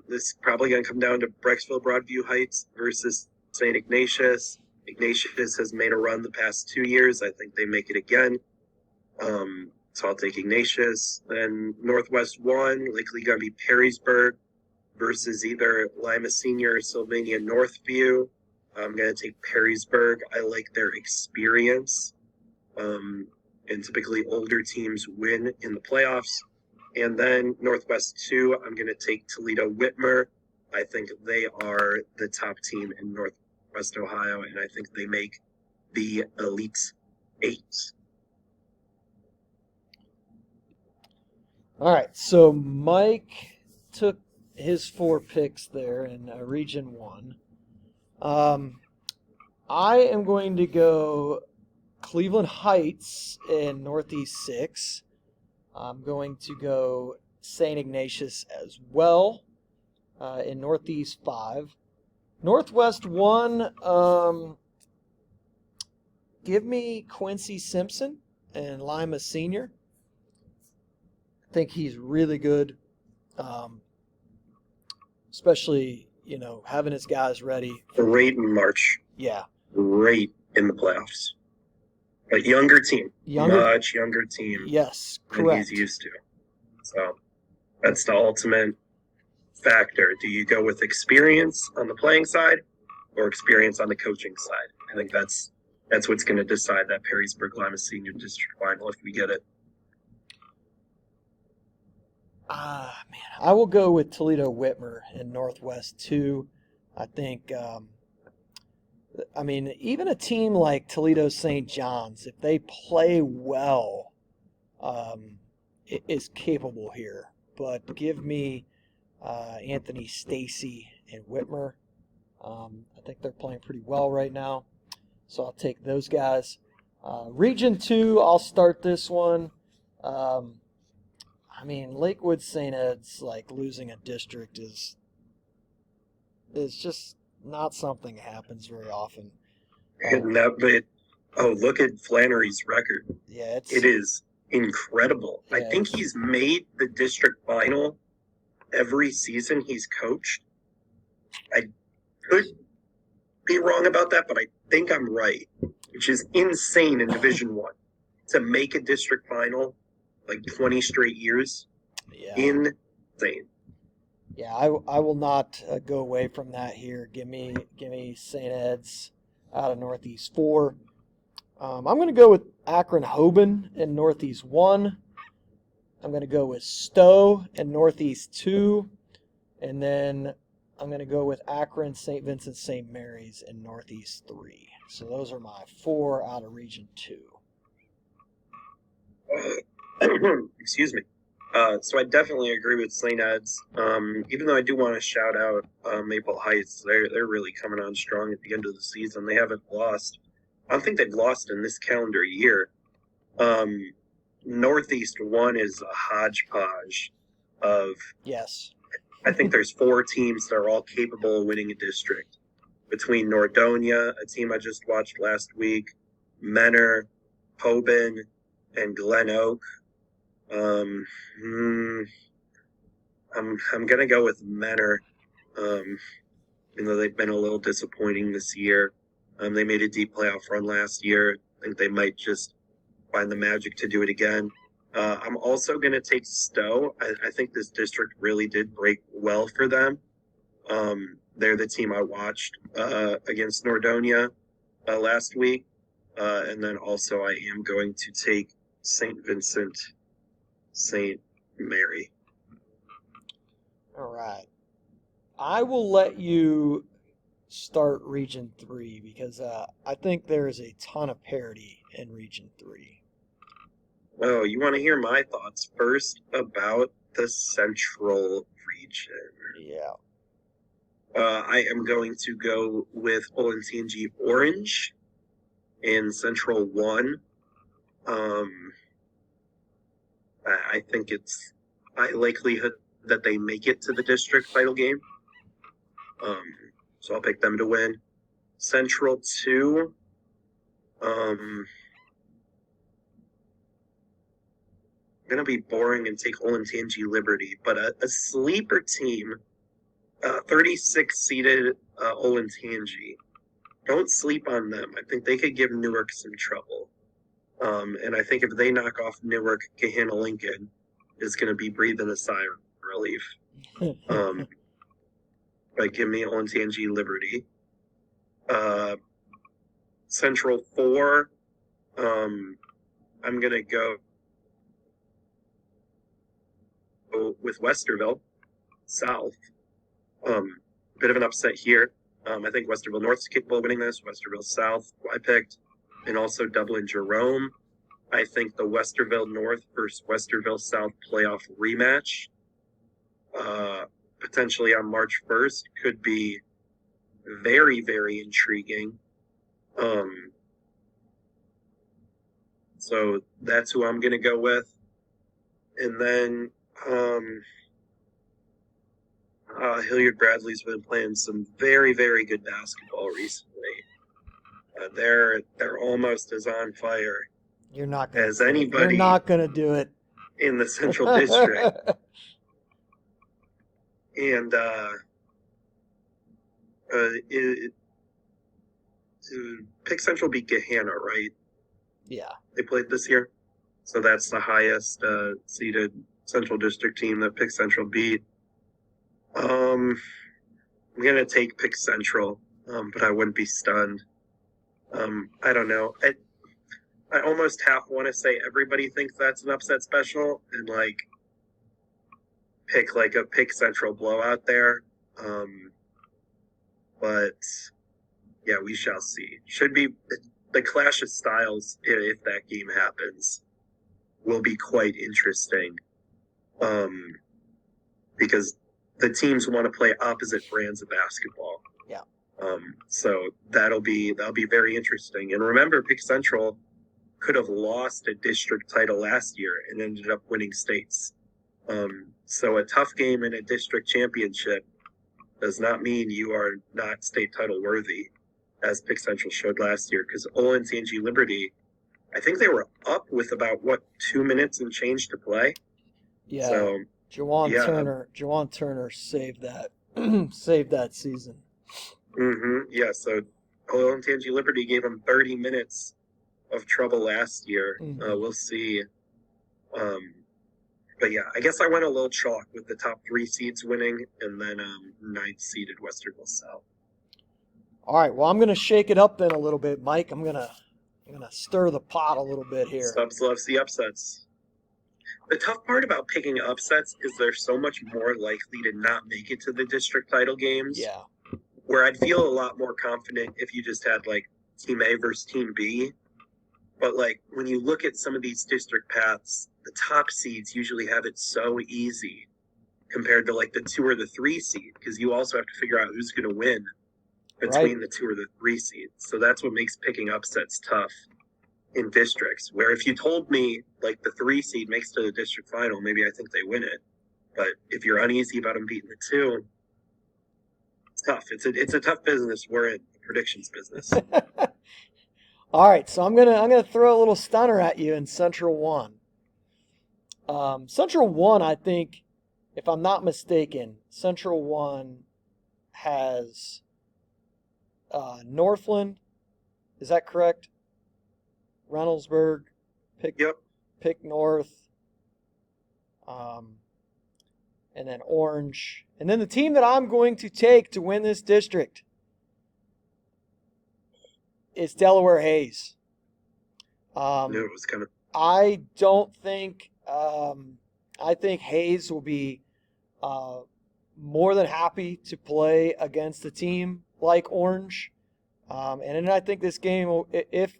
Speaker 2: This is probably going to come down to Brecksville Broadview Heights versus St. Ignatius. Ignatius has made a run the past 2 years. I think they make it again. So I'll take Ignatius. Then Northwest 1, likely going to be Perrysburg versus either Lima Senior or Sylvania Northview. I'm going to take Perrysburg. I like their experience. And typically older teams win in the playoffs. And then Northwest 2, I'm going to take Toledo Whitmer. I think they are the top team in Northwest Ohio, and I think they make the Elite 8.
Speaker 1: All right, so Mike took his 4 picks there in Region 1. I am going to go Cleveland Heights in Northeast 6. I'm going to go St. Ignatius as well in Northeast 5. Northwest 1, give me Quincy Simpson and Lima Senior. I think he's really good, especially, having his guys ready.
Speaker 2: Great in March.
Speaker 1: Yeah.
Speaker 2: Great in the playoffs. A younger team. Much younger team.
Speaker 1: Yes, correct.
Speaker 2: Than he's used to. So that's the ultimate factor. Do you go with experience on the playing side or experience on the coaching side? I think that's what's going to decide that Perrysburg Lima Senior District Final if we get it.
Speaker 1: Man, I will go with Toledo Whitmer in Northwest 2. I think, even a team like Toledo St. John's, if they play well, is capable here. But give me Anthony Stacy and Whitmer. I think they're playing pretty well right now. So I'll take those guys. Region 2, I'll start this one. Lakewood St. Ed's, losing a district is just not something that happens very often.
Speaker 2: Look at Flannery's record.
Speaker 1: Yeah,
Speaker 2: it is incredible. Yeah, I think he's made the district final every season he's coached. I could be wrong about that, but I think I'm right, which is insane in Division 1 to make a district final like 20 straight years.
Speaker 1: Yeah.
Speaker 2: Insane.
Speaker 1: Yeah, I will not go away from that here. Give me St. Ed's out of Northeast 4. I'm going to go with Akron Hoban in Northeast 1. I'm going to go with Stowe in Northeast 2. And then I'm going to go with Akron, St. Vincent, St. Mary's in Northeast 3. So those are my 4 out of Region 2.
Speaker 2: Excuse me. So I definitely agree with St. Ed's. Even though I do want to shout out Maple Heights, they're really coming on strong at the end of the season. They haven't lost. I don't think they've lost in this calendar year. Northeast 1 is a hodgepodge of.
Speaker 1: Yes.
Speaker 2: I think there's 4 teams that are all capable of winning a district. Between Nordonia, a team I just watched last week, Menor, Hoban, and Glen Oak. I'm gonna go with Menor, even though they've been a little disappointing this year. They made a deep playoff run last year. I think they might just find the magic to do it again. I'm also gonna take Stowe. I think this district really did break well for them. They're the team I watched against Nordonia last week, and then also I am going to take St. Vincent, St. Mary.
Speaker 1: All right. I will let you start Region 3 because I think there is a ton of parity in Region 3.
Speaker 2: Oh, you want to hear my thoughts first about the Central region?
Speaker 1: Yeah.
Speaker 2: I am going to go with Olentangy Orange in Central 1. I think it's high likelihood that they make it to the district title game. So I'll pick them to win. Central 2. I'm going to be boring and take Olentangy Liberty, but a sleeper team, 36-seeded Olentangy. Don't sleep on them. I think they could give Newark some trouble. And I think if they knock off Newark, Gahanna Lincoln is going to be breathing a sigh of relief. But give me Olentangy Liberty. Central 4, I'm going to go with Westerville South. Bit of an upset here. I think Westerville North is capable of winning this. Westerville South, who I picked. And also Dublin Jerome. I think the Westerville North versus Westerville South playoff rematch, potentially on March 1st, could be very, very intriguing. So that's who I'm going to go with. And then Hilliard Bradley's been playing some very, very good basketball recently. They're almost as on fire as anybody.
Speaker 1: You're not going to do it
Speaker 2: in the Central District. And Pick Central beat Gahanna, right?
Speaker 1: Yeah.
Speaker 2: They played this year. So that's the highest seeded Central District team that Pick Central beat. I'm going to take Pick Central, but I wouldn't be stunned. I don't know. I almost half want to say everybody thinks that's an upset special and pick a Pick Central blowout there. But yeah, we shall see. Should be the clash of styles if that game happens will be quite interesting. Because the teams want to play opposite brands of basketball.
Speaker 1: Yeah.
Speaker 2: So that'll be very interesting. And remember, Pick Central could have lost a district title last year and ended up winning states. So a tough game in a district championship does not mean you are not state title worthy, as Pick Central showed last year. Because Olentangy Liberty, I think they were up with about 2 minutes and change to play.
Speaker 1: Yeah.
Speaker 2: So
Speaker 1: Jawan Turner saved that saved that season.
Speaker 2: Yeah. So Olentangy Liberty gave them 30 minutes of trouble last year. We'll see But yeah, I guess I went a little chalk with the top 3 seeds winning, and then 9th seeded Westerville South.
Speaker 1: All right, well, I'm going to shake it up then a little bit, Mike. I'm gonna stir the pot a little bit here.
Speaker 2: Subs loves the upsets. The tough part about picking upsets is they're so much more likely to not make it to the district title games.
Speaker 1: Yeah.
Speaker 2: Where I'd feel a lot more confident if you just had like Team A versus Team B. But like when you look at some of these district paths, the top seeds usually have it so easy compared to like the 2 or the 3 seed, because you also have to figure out who's going to win between the 2 or the 3 seeds. So that's what makes picking upsets tough in districts, where if you told me like the 3 seed makes to the district final, maybe I think they win it. But if you're uneasy about them beating the 2, it's tough. It's a tough business. We're in the predictions business.
Speaker 1: All right, so I'm gonna throw a little stunner at you in Central 1. Central 1, I think, if I'm not mistaken, Central 1 has Northland. Is that correct? Reynoldsburg, Pick North, and then Orange. And then the team that I'm going to take to win this district is Delaware Hayes.
Speaker 2: Knew it was coming.
Speaker 1: I don't think. I think Hayes will be more than happy to play against a team like Orange, and then I think this game will, if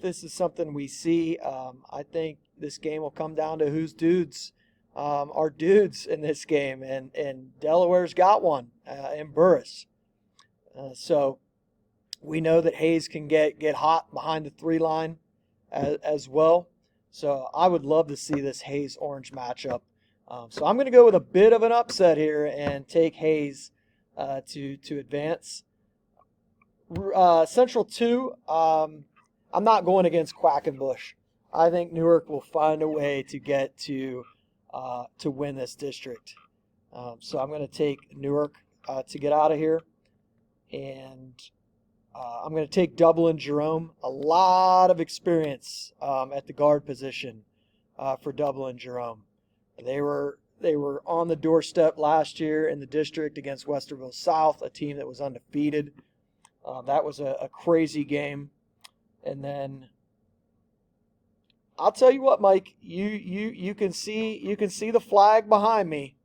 Speaker 1: this is something we see, I think this game will come down to whose dudes are dudes in this game, and Delaware's got one in Burris. So we know that Hayes can get hot behind the 3 line as well. So I would love to see this Hayes-Orange matchup. So I'm going to go with a bit of an upset here and take Hayes to advance. Central 2, I'm not going against Quackenbush. I think Newark will find a way to get to win this district. So I'm going to take Newark to get out of here. And I'm going to take Dublin Jerome. A lot of experience at the guard position for Dublin Jerome. They were on the doorstep last year in the district against Westerville South, a team that was undefeated. That was a crazy game. And then I'll tell you what, Mike, you can see the flag behind me.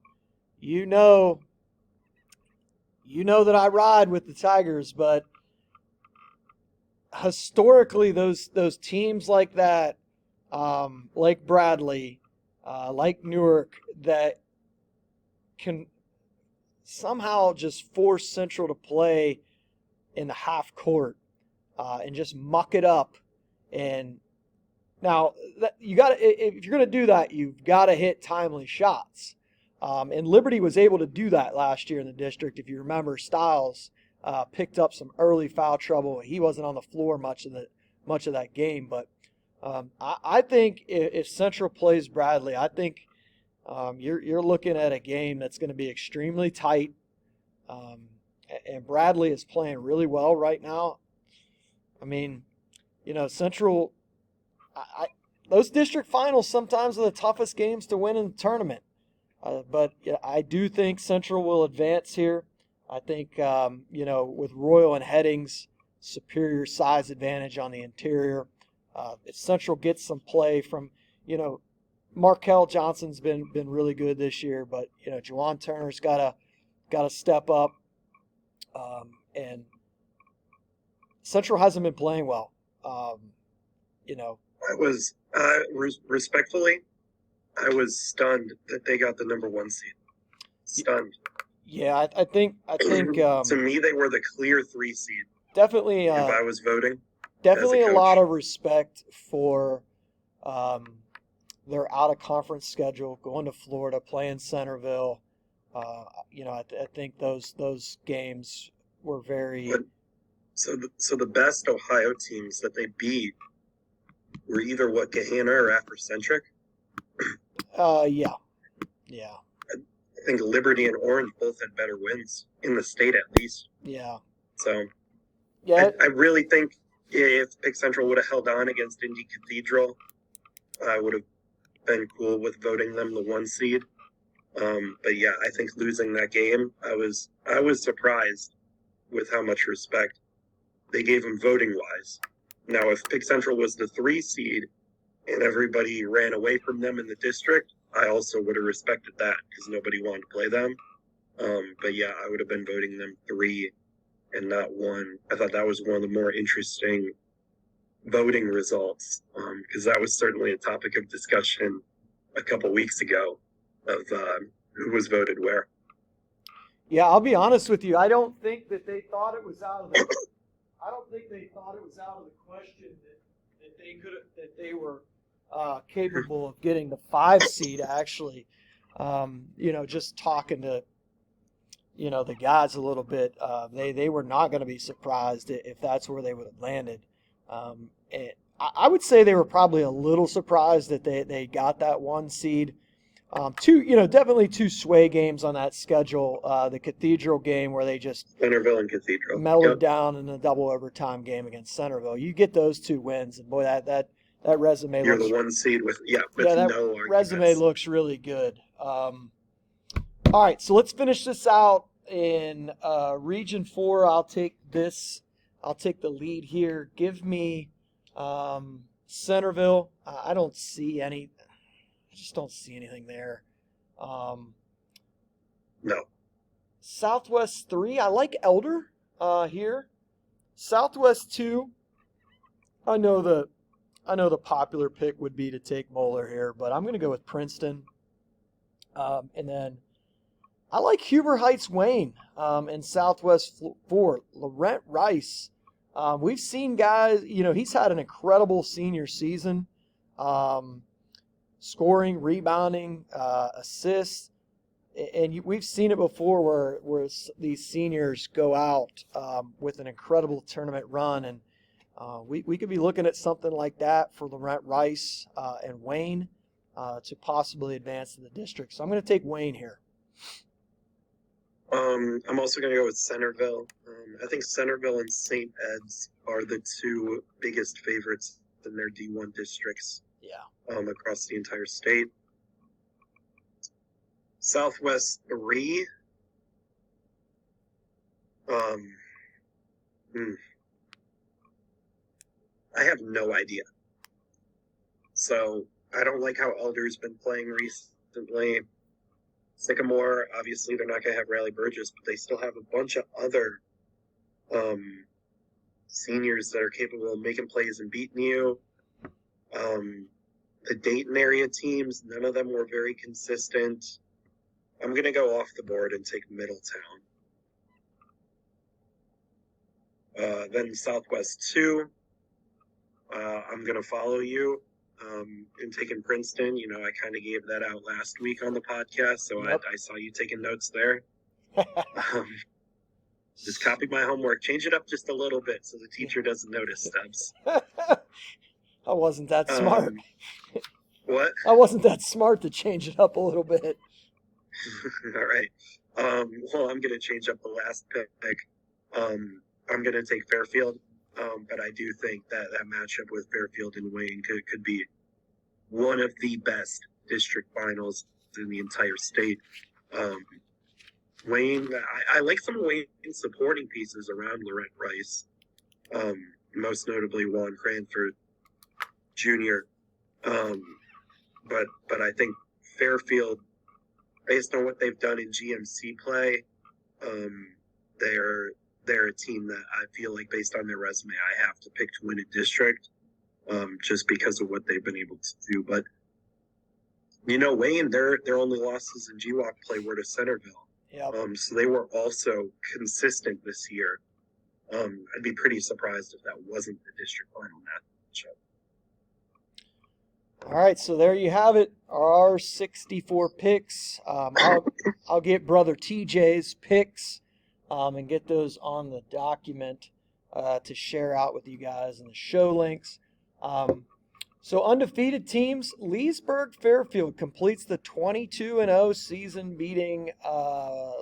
Speaker 1: You know that I ride with the Tigers, but historically those teams like that, like Bradley, like Newark, that can somehow just force Central to play in the half court and just muck it up. And now you got to, if you're going to do that, you've got to hit timely shots. And Liberty was able to do that last year in the district. If you remember, Stiles picked up some early foul trouble. He wasn't on the floor much of that game, but I think if Central plays Bradley, I think you're looking at a game that's going to be extremely tight. And Bradley is playing really well right now. I mean, Central, those district finals sometimes are the toughest games to win in the tournament. But I do think Central will advance here. I think, with Royal and Headings, superior size advantage on the interior. If Central gets some play from, Markel Johnson's been really good this year, but Juwan Turner's got to step up, and Central hasn't been playing well.
Speaker 2: I was respectfully, I was stunned that they got the number 1 seed. Stunned.
Speaker 1: Yeah, I think
Speaker 2: to me they were the clear 3 seed.
Speaker 1: Definitely.
Speaker 2: If I was voting.
Speaker 1: Definitely a lot of respect for their out-of-conference schedule, going to Florida, playing Centerville. I think those games were very.
Speaker 2: So the best Ohio teams that they beat were either Gahanna or Afrocentric.
Speaker 1: Yeah.
Speaker 2: I think Liberty and Orange both had better wins in the state at least.
Speaker 1: Yeah.
Speaker 2: So.
Speaker 1: Yeah.
Speaker 2: I really think if Pick Central would have held on against Indy Cathedral, I would have been cool with voting them the 1 seed. But yeah, I think losing that game, I was surprised with how much respect they gave them voting wise. Now, if Pick Central was the 3 seed and everybody ran away from them in the district, I also would have respected that because nobody wanted to play them. But yeah, I would have been voting them 3 and not 1. I thought that was one of the more interesting voting results because that was certainly a topic of discussion a couple weeks ago of who was voted where.
Speaker 1: Yeah, I'll be honest with you. I don't think that they thought it was out of the. I don't think they thought it was out of the question that they were capable of getting the 5 seed. Actually, just talking to the guys a little bit, they were not going to be surprised if that's where they would have landed. And I would say they were probably a little surprised that they got that 1 seed. Definitely 2 sway games on that schedule. The Cathedral game where they just
Speaker 2: Centerville and Cathedral
Speaker 1: mellowed down in a double overtime game against Centerville. You get those 2 wins, and boy, that resume
Speaker 2: You're
Speaker 1: looks.
Speaker 2: the 1 seed with
Speaker 1: that
Speaker 2: no arguments.
Speaker 1: Resume looks really good. All right, so let's finish this out in Region 4. I'll take the lead here. Give me Centerville. I just don't see anything there.
Speaker 2: No.
Speaker 1: Southwest 3, I like Elder here. Southwest 2, I know the popular pick would be to take Moeller here, but I'm going to go with Princeton. And then I like Huber Heights Wayne in Southwest 4. Laurent Rice. We've seen guys, he's had an incredible senior season. Scoring, rebounding, assists. And we've seen it before where these seniors go out with an incredible tournament run. And we could be looking at something like that for Laurent Rice and Wayne to possibly advance to the district. So I'm going to take Wayne here.
Speaker 2: I'm also going to go with Centerville. I think Centerville and St. Ed's are the 2 biggest favorites in their D1 districts.
Speaker 1: Yeah.
Speaker 2: Across the entire state. Southwest 3. I have no idea. So I don't like how Elder's been playing recently. Sycamore, obviously, they're not going to have Riley Burgess, but they still have a bunch of other seniors that are capable of making plays and beating you. The Dayton area teams, none of them were very consistent. I'm going to go off the board and take Middletown. Then Southwest 2, I'm going to follow you in taking Princeton. I kind of gave that out last week on the podcast, so yep. I saw you taking notes there. Just copy my homework. Change it up just a little bit so the teacher doesn't notice, Stubbs.
Speaker 1: I wasn't that smart.
Speaker 2: What?
Speaker 1: I wasn't that smart to change it up a little bit.
Speaker 2: All right. Well, I'm going to change up the last pick. I'm going to take Fairfield, but I do think that matchup with Fairfield and Wayne could be one of the best district finals in the entire state. Wayne, I like some Wayne supporting pieces around Laurent Rice, most notably Juan Cranford Jr. But I think Fairfield, based on what they've done in GMC play, they're a team that I feel like, based on their resume, I have to pick to win a district, just because of what they've been able to do. But Wayne, their only losses in GWAC play were to Centerville.
Speaker 1: Yep.
Speaker 2: So they were also consistent this year. I'd be pretty surprised if that wasn't the district final matchup.
Speaker 1: All right, so there you have it. Our 64 picks. I'll get brother TJ's picks and get those on the document to share out with you guys in the show links. So undefeated teams, Leesburg Fairfield completes the 22-0 season, beating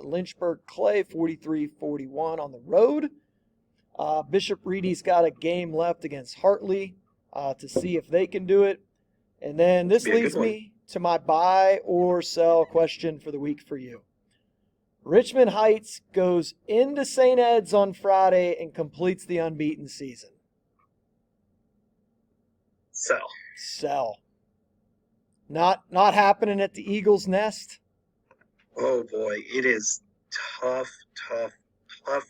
Speaker 1: Lynchburg Clay 43-41 on the road. Bishop Reedy's got a game left against Hartley to see if they can do it. And then this
Speaker 2: Be a good
Speaker 1: leads
Speaker 2: one.
Speaker 1: me to my buy or sell question for the week for you. Richmond Heights goes into St. Ed's on Friday and completes the unbeaten season.
Speaker 2: Sell.
Speaker 1: Sell. Not happening at the Eagles' Nest.
Speaker 2: Oh boy, it is tough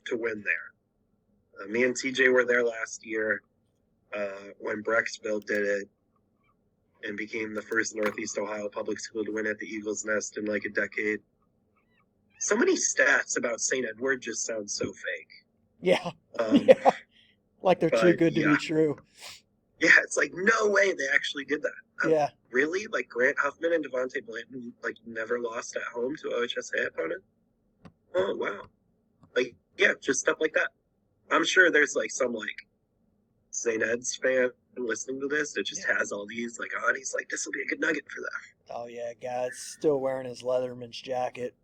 Speaker 2: to win there. Me and TJ were there last year when Brecksville did it and became the first Northeast Ohio public school to win at the Eagles' Nest in like a decade. So many stats about St. Edward just sound so fake.
Speaker 1: Yeah.
Speaker 2: Um,
Speaker 1: Yeah. Like they're too
Speaker 2: but,
Speaker 1: good to
Speaker 2: yeah.
Speaker 1: be true.
Speaker 2: Yeah, it's like, no way they actually did that.
Speaker 1: Yeah.
Speaker 2: Really? Like Grant Huffman and Devontae Blanton like never lost at home to OHSA opponent? Oh, wow. Like, yeah, just stuff like that. I'm sure there's like some like St. Ed's fan listening to this that just has all these like on. He's like, this will be a good nugget for them.
Speaker 1: Oh, yeah, guy's still wearing his Leatherman's jacket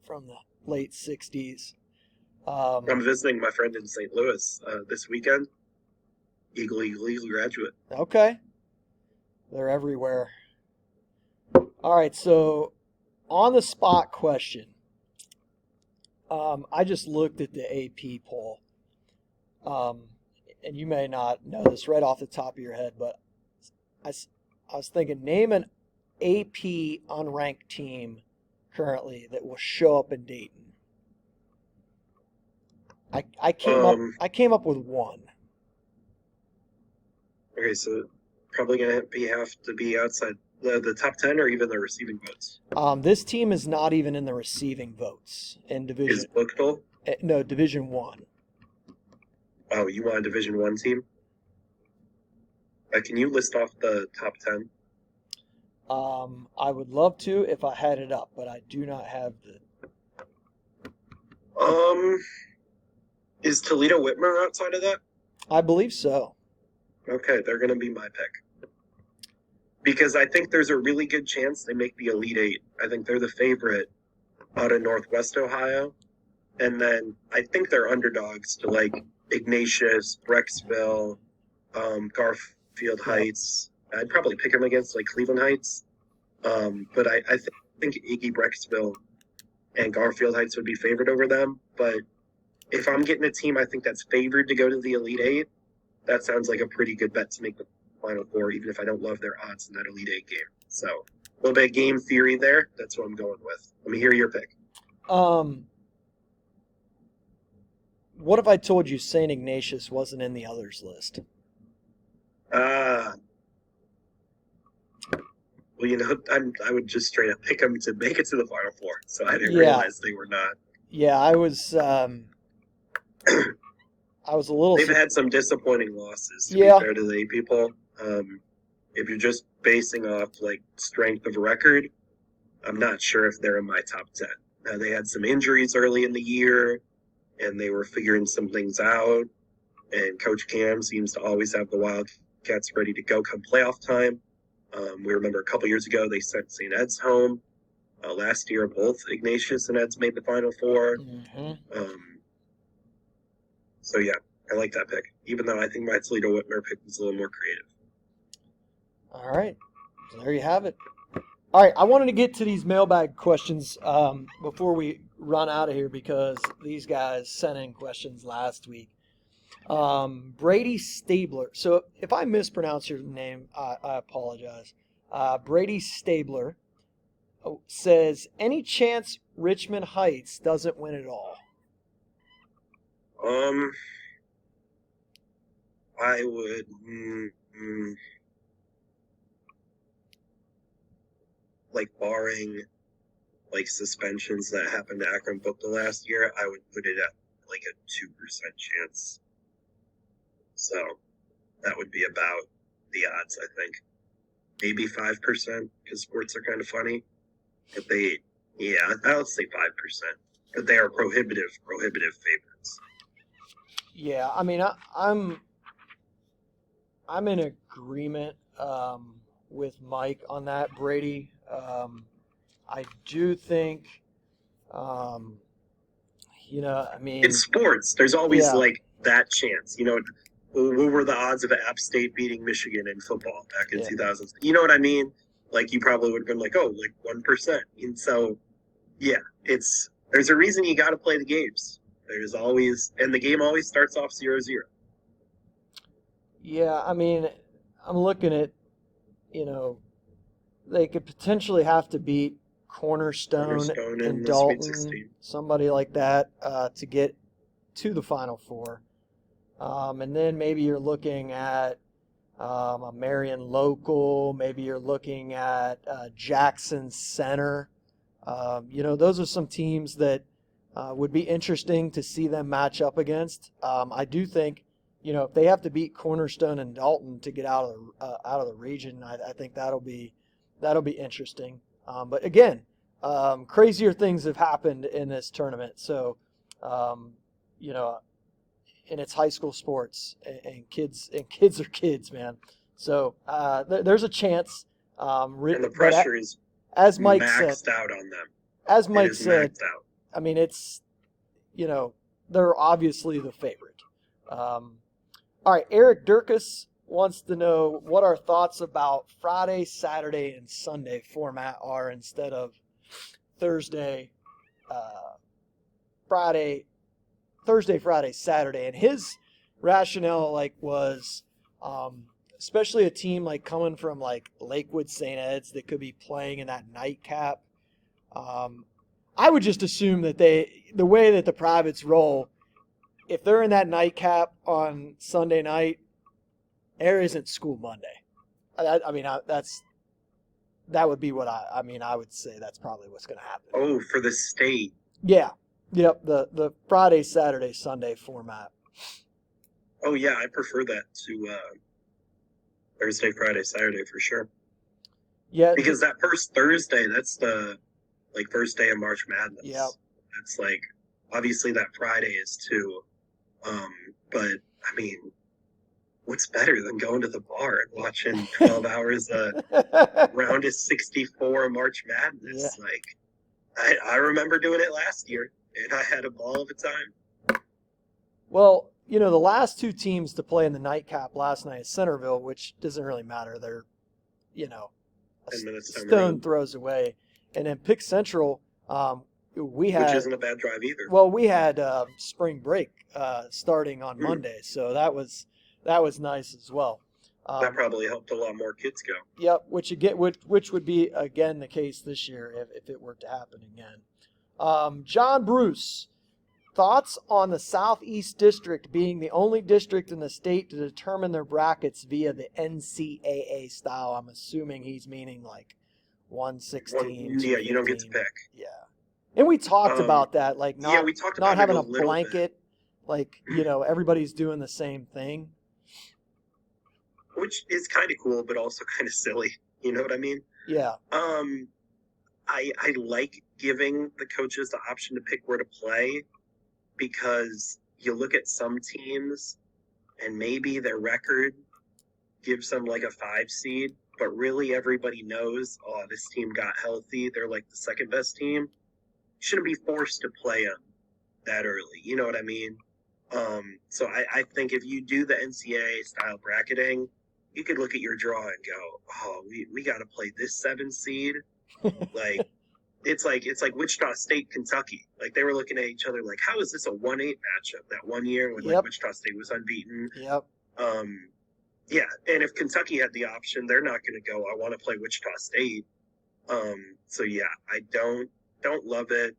Speaker 1: from the late 60s.
Speaker 2: I'm visiting my friend in St. Louis this weekend. Eagle graduate.
Speaker 1: Okay. They're everywhere. All right, so on the spot question. I just looked at the AP poll. And you may not know this right off the top of your head, but I was thinking, name an AP unranked team currently that will show up in Dayton. I came up with one.
Speaker 2: Okay, so probably gonna have to be outside the top 10 or even the receiving votes.
Speaker 1: This team is not even in the receiving votes in Division.
Speaker 2: Is Bookville?
Speaker 1: No, Division 1.
Speaker 2: Oh, you want a Division 1 team? Can you list off the top 10?
Speaker 1: I would love to if I had it up, but I do not have the.
Speaker 2: Is Toledo Whitmer outside of that?
Speaker 1: I believe so.
Speaker 2: Okay, they're gonna be my pick. Because I think there's a really good chance they make the Elite Eight. I think they're the favorite out of Northwest Ohio. And then I think they're underdogs to like Ignatius, Brecksville, Garfield Heights. I'd probably pick them against like Cleveland Heights. But I think Iggy Brecksville and Garfield Heights would be favored over them. But if I'm getting a team I think that's favored to go to the Elite Eight, that sounds like a pretty good bet to make the Final Four, even if I don't love their odds in that Elite Eight game. So a little bit of game theory there. That's what I'm going with. Let me hear your pick.
Speaker 1: What if I told you St. Ignatius wasn't in the others list?
Speaker 2: Well, you know, I would just straight up pick them to make it to the Final Four. So I didn't realize they were not.
Speaker 1: Yeah, I was. I was a little.
Speaker 2: They've had some disappointing losses. To be fair to the people, if you're just basing off like strength of record, I'm not sure if they're in my top 10. They had some injuries early in the year, and they were figuring some things out. And Coach Cam seems to always have the Wildcats ready to go come playoff time. We remember a couple years ago they sent St. Ed's home. Last year, both Ignatius and Ed's made the Final Four.
Speaker 1: Mm-hmm.
Speaker 2: So yeah, I like that pick, even though I think my Toledo Whitmer pick was a little more creative.
Speaker 1: All right, so there you have it. All right, I wanted to get to these mailbag questions before we run out of here because these guys sent in questions last week. Brady Stabler. So if I mispronounce your name, I apologize. Brady Stabler says, any chance Richmond Heights doesn't win it all?
Speaker 2: I would. Like barring like suspensions that happened to Akron Bookville last year, I would put it at like a 2% chance. So that would be about the odds, I think. Maybe 5% because sports are kind of funny. But I'll say 5%. But they are prohibitive favorites.
Speaker 1: Yeah, I mean, I'm in agreement with Mike on that, Brady. I do think, I mean...
Speaker 2: In sports, there's always like that chance. You know, what were the odds of App State beating Michigan in football back in
Speaker 1: Yeah.
Speaker 2: 2000? You know what I mean? Like, you probably would have been like, oh, like 1%. And so, yeah, there's a reason you got to play the games. There's always, and the game always starts off 0-0.
Speaker 1: Yeah, I mean, I'm looking at, they could potentially have to beat Cornerstone
Speaker 2: Cornerstone in
Speaker 1: and
Speaker 2: the Sweet
Speaker 1: Dalton,
Speaker 2: 16.
Speaker 1: somebody like that, to get to the Final Four. And then maybe you're looking at a Marion local. Maybe you're looking at Jackson Center. Those are some teams that would be interesting to see them match up against. I do think, if they have to beat Cornerstone and Dalton to get out of the region, I think that'll be interesting. But again, crazier things have happened in this tournament. So, you know, and it's high school sports, and kids are kids, man. So there's a chance.
Speaker 2: And the pressure is
Speaker 1: as Mike
Speaker 2: maxed
Speaker 1: said,
Speaker 2: out on them.
Speaker 1: as
Speaker 2: It
Speaker 1: Mike
Speaker 2: is
Speaker 1: said,
Speaker 2: maxed out.
Speaker 1: I mean, it's, they're obviously the favorite. All right, Eric Durkis wants to know what our thoughts about Friday, Saturday, and Sunday format are instead of Thursday, Friday, Saturday. And his rationale was especially a team coming from Lakewood St. Ed's that could be playing in that nightcap. I would just assume that the way that the privates roll, if they're in that nightcap on Sunday night, there isn't school Monday. That would be what I would say that's probably what's going to happen.
Speaker 2: Oh, for the state.
Speaker 1: Yeah. Yep. The Friday, Saturday, Sunday format.
Speaker 2: Oh, yeah, I prefer that to Thursday, Friday, Saturday for sure.
Speaker 1: Yeah.
Speaker 2: Because that first Thursday, that's the first day of March Madness.
Speaker 1: Yeah.
Speaker 2: It's obviously that Friday is too. But I mean, what's better than going to the bar and watching 12 hours round of 64 March Madness?
Speaker 1: Yeah.
Speaker 2: I remember doing it last year, and I had a ball of a time.
Speaker 1: Well, the last two teams to play in the nightcap last night is Centerville, which doesn't really matter. They're,
Speaker 2: 10 minutes down the
Speaker 1: stone
Speaker 2: road.
Speaker 1: throws away. And then Pick Central, we had,
Speaker 2: which isn't a bad drive either.
Speaker 1: well, we had spring break starting on Monday, so that was nice as well.
Speaker 2: That probably helped a lot more kids go.
Speaker 1: Yep, which would be again the case this year if it were to happen again. John Bruce, thoughts on the Southeast District being the only district in the state to determine their brackets via the NCAA style? I'm assuming he's meaning 116.
Speaker 2: Yeah, you don't get to pick.
Speaker 1: Yeah. And we talked about that,
Speaker 2: we talked about
Speaker 1: not having
Speaker 2: it
Speaker 1: a
Speaker 2: little
Speaker 1: blanket, everybody's doing the same thing.
Speaker 2: Which is kind of cool, but also kind of silly. You know what I mean?
Speaker 1: Yeah.
Speaker 2: I like giving the coaches the option to pick where to play, because you look at some teams and maybe their record gives them a 5 seed, but really everybody knows, oh, this team got healthy. They're the second best team. You shouldn't be forced to play them that early. You know what I mean? So I think if you do the NCAA style bracketing, you could look at your draw and go, oh, we got to play this 7 seed. It's like Wichita State, Kentucky. They were looking at each other how is this a 1-8 matchup that one year when Wichita State was unbeaten?
Speaker 1: Yep.
Speaker 2: Yeah, and if Kentucky had the option, they're not going to go, I want to play Wichita State. So yeah, I don't love it,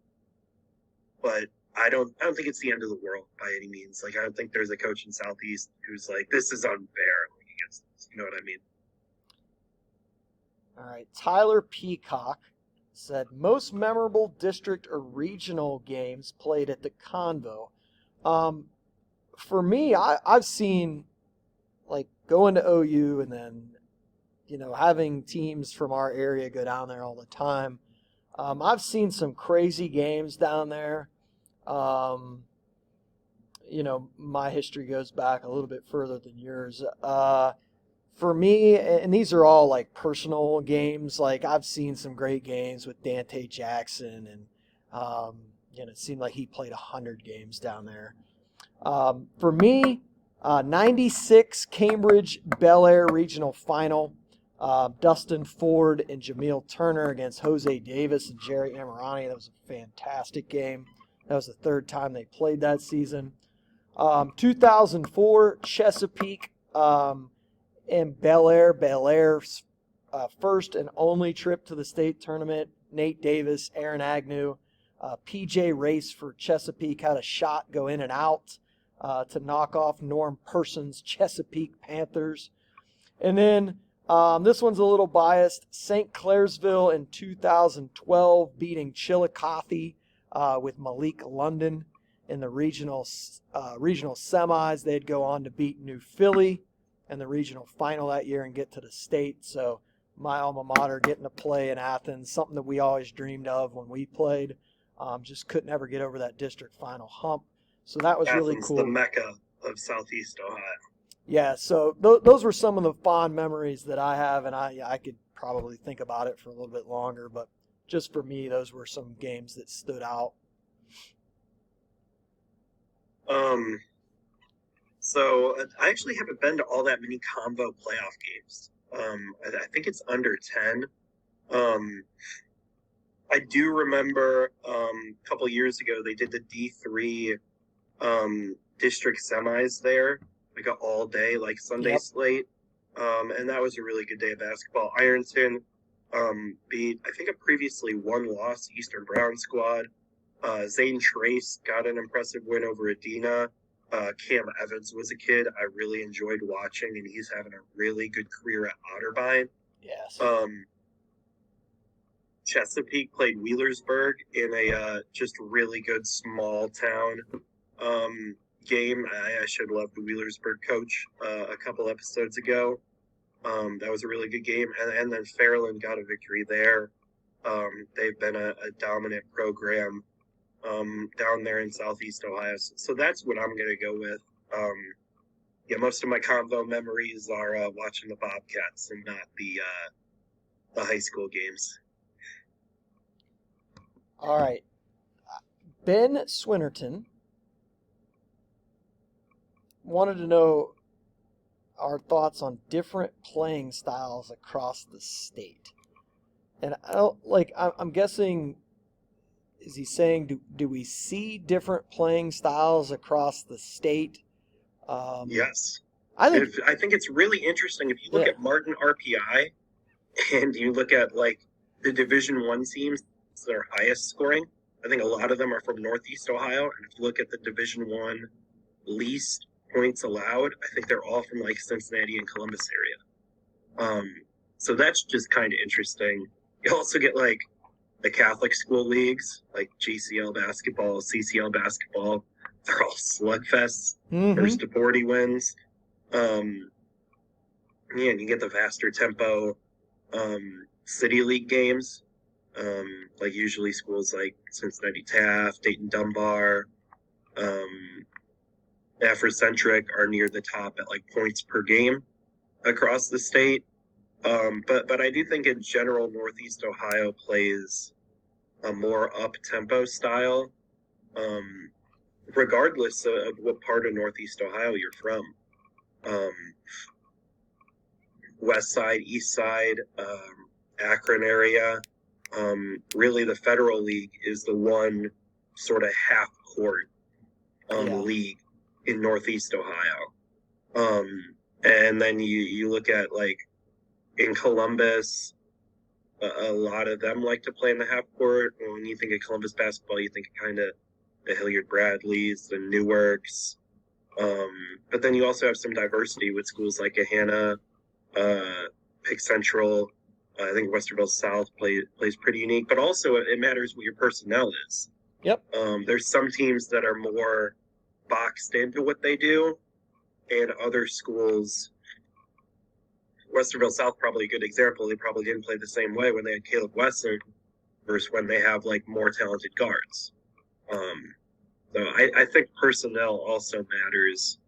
Speaker 2: but I don't think it's the end of the world by any means. I don't think there's a coach in Southeast who's this is unfair against us. You know what I mean?
Speaker 1: All right. Tyler Peacock said, most memorable district or regional games played at the Convo. For me, I've seen going to OU and then, having teams from our area go down there all the time. I've seen some crazy games down there. My history goes back a little bit further than yours. For me, and these are all personal games, I've seen some great games with Dante Jackson, and it seemed like he played 100 games down there. For me, '96 Cambridge Bel Air Regional Final. Dustin Ford and Jameel Turner against Jose Davis and Jerry Amirani. That was a fantastic game. That was the third time they played that season. 2004 Chesapeake and Bel Air. Bel Air's first and only trip to the state tournament. Nate Davis, Aaron Agnew, PJ Race for Chesapeake had a shot go in and out to knock off Norm Person's Chesapeake Panthers. And then this one's a little biased. St. Clairsville in 2012 beating Chillicothe with Malik London in the regional semis. They'd go on to beat New Philly in the regional final that year and get to the state. So my alma mater getting to play in Athens, something that we always dreamed of when we played. Just couldn't ever get over that district final hump. So that was
Speaker 2: Athens,
Speaker 1: really cool.
Speaker 2: The mecca of Southeast Ohio.
Speaker 1: Yeah, so those were some of the fond memories that I have, and I could probably think about it for a little bit longer, but just for me, those were some games that stood out.
Speaker 2: So I actually haven't been to all that many combo playoff games. I think it's under 10. I do remember a couple years ago they did the D3 district semis there, like an all day, like Sunday slate. And that was a really good day of basketball. Ironton beat, I think, a previously one-loss Eastern Brown squad. Zane Trace got an impressive win over Adina. Cam Evans was a kid I really enjoyed watching, and he's having a really good career at Otterbein.
Speaker 1: Yes.
Speaker 2: Chesapeake played Wheelersburg in a just really good small town game. I should love the Wheelersburg coach a couple episodes ago. That was a really good game. And then Fairland got a victory there. They've been a dominant program down there in Southeast Ohio. So that's what I'm going to go with. Yeah, most of my convo memories are watching the Bobcats and not the high school games.
Speaker 1: All right. Ben Swinnerton wanted to know our thoughts on different playing styles across the state. And I'm guessing, is he saying, do we see different playing styles across the state?
Speaker 2: Yes.
Speaker 1: I
Speaker 2: think it's really interesting. If you look at Martin RPI and you look at like the Division I teams that are highest scoring, I think a lot of them are from Northeast Ohio. And if you look at the Division I least points allowed, I think they're all from like Cincinnati and Columbus area. So that's just kind of interesting. You also get like the Catholic school leagues, like GCL basketball, CCL basketball. They're all slugfests. First to 40 wins. And you get the faster tempo city league games. Like usually schools like Cincinnati Taft, Dayton Dunbar, Afrocentric are near the top at like points per game across the state. But I do think in general Northeast Ohio plays a more up-tempo style, regardless of what part of Northeast Ohio you're from. West side, east side, Akron area. Really the Federal League is the one sort of half-court league in Northeast Ohio. And then you look at like in Columbus, a lot of them like to play in the half court. When you think of Columbus basketball, you think of kind of the Hilliard Bradleys, the Newarks. But then you also have some diversity with schools like Gahanna, Pick Central. I think Westerville South plays pretty unique, but also it matters what your personnel is.
Speaker 1: Yep.
Speaker 2: There's some teams that are more boxed into what they do, and other schools, Westerville South probably a good example. They probably didn't play the same way when they had Caleb Wesson versus when they have like more talented guards. So I think personnel also matters,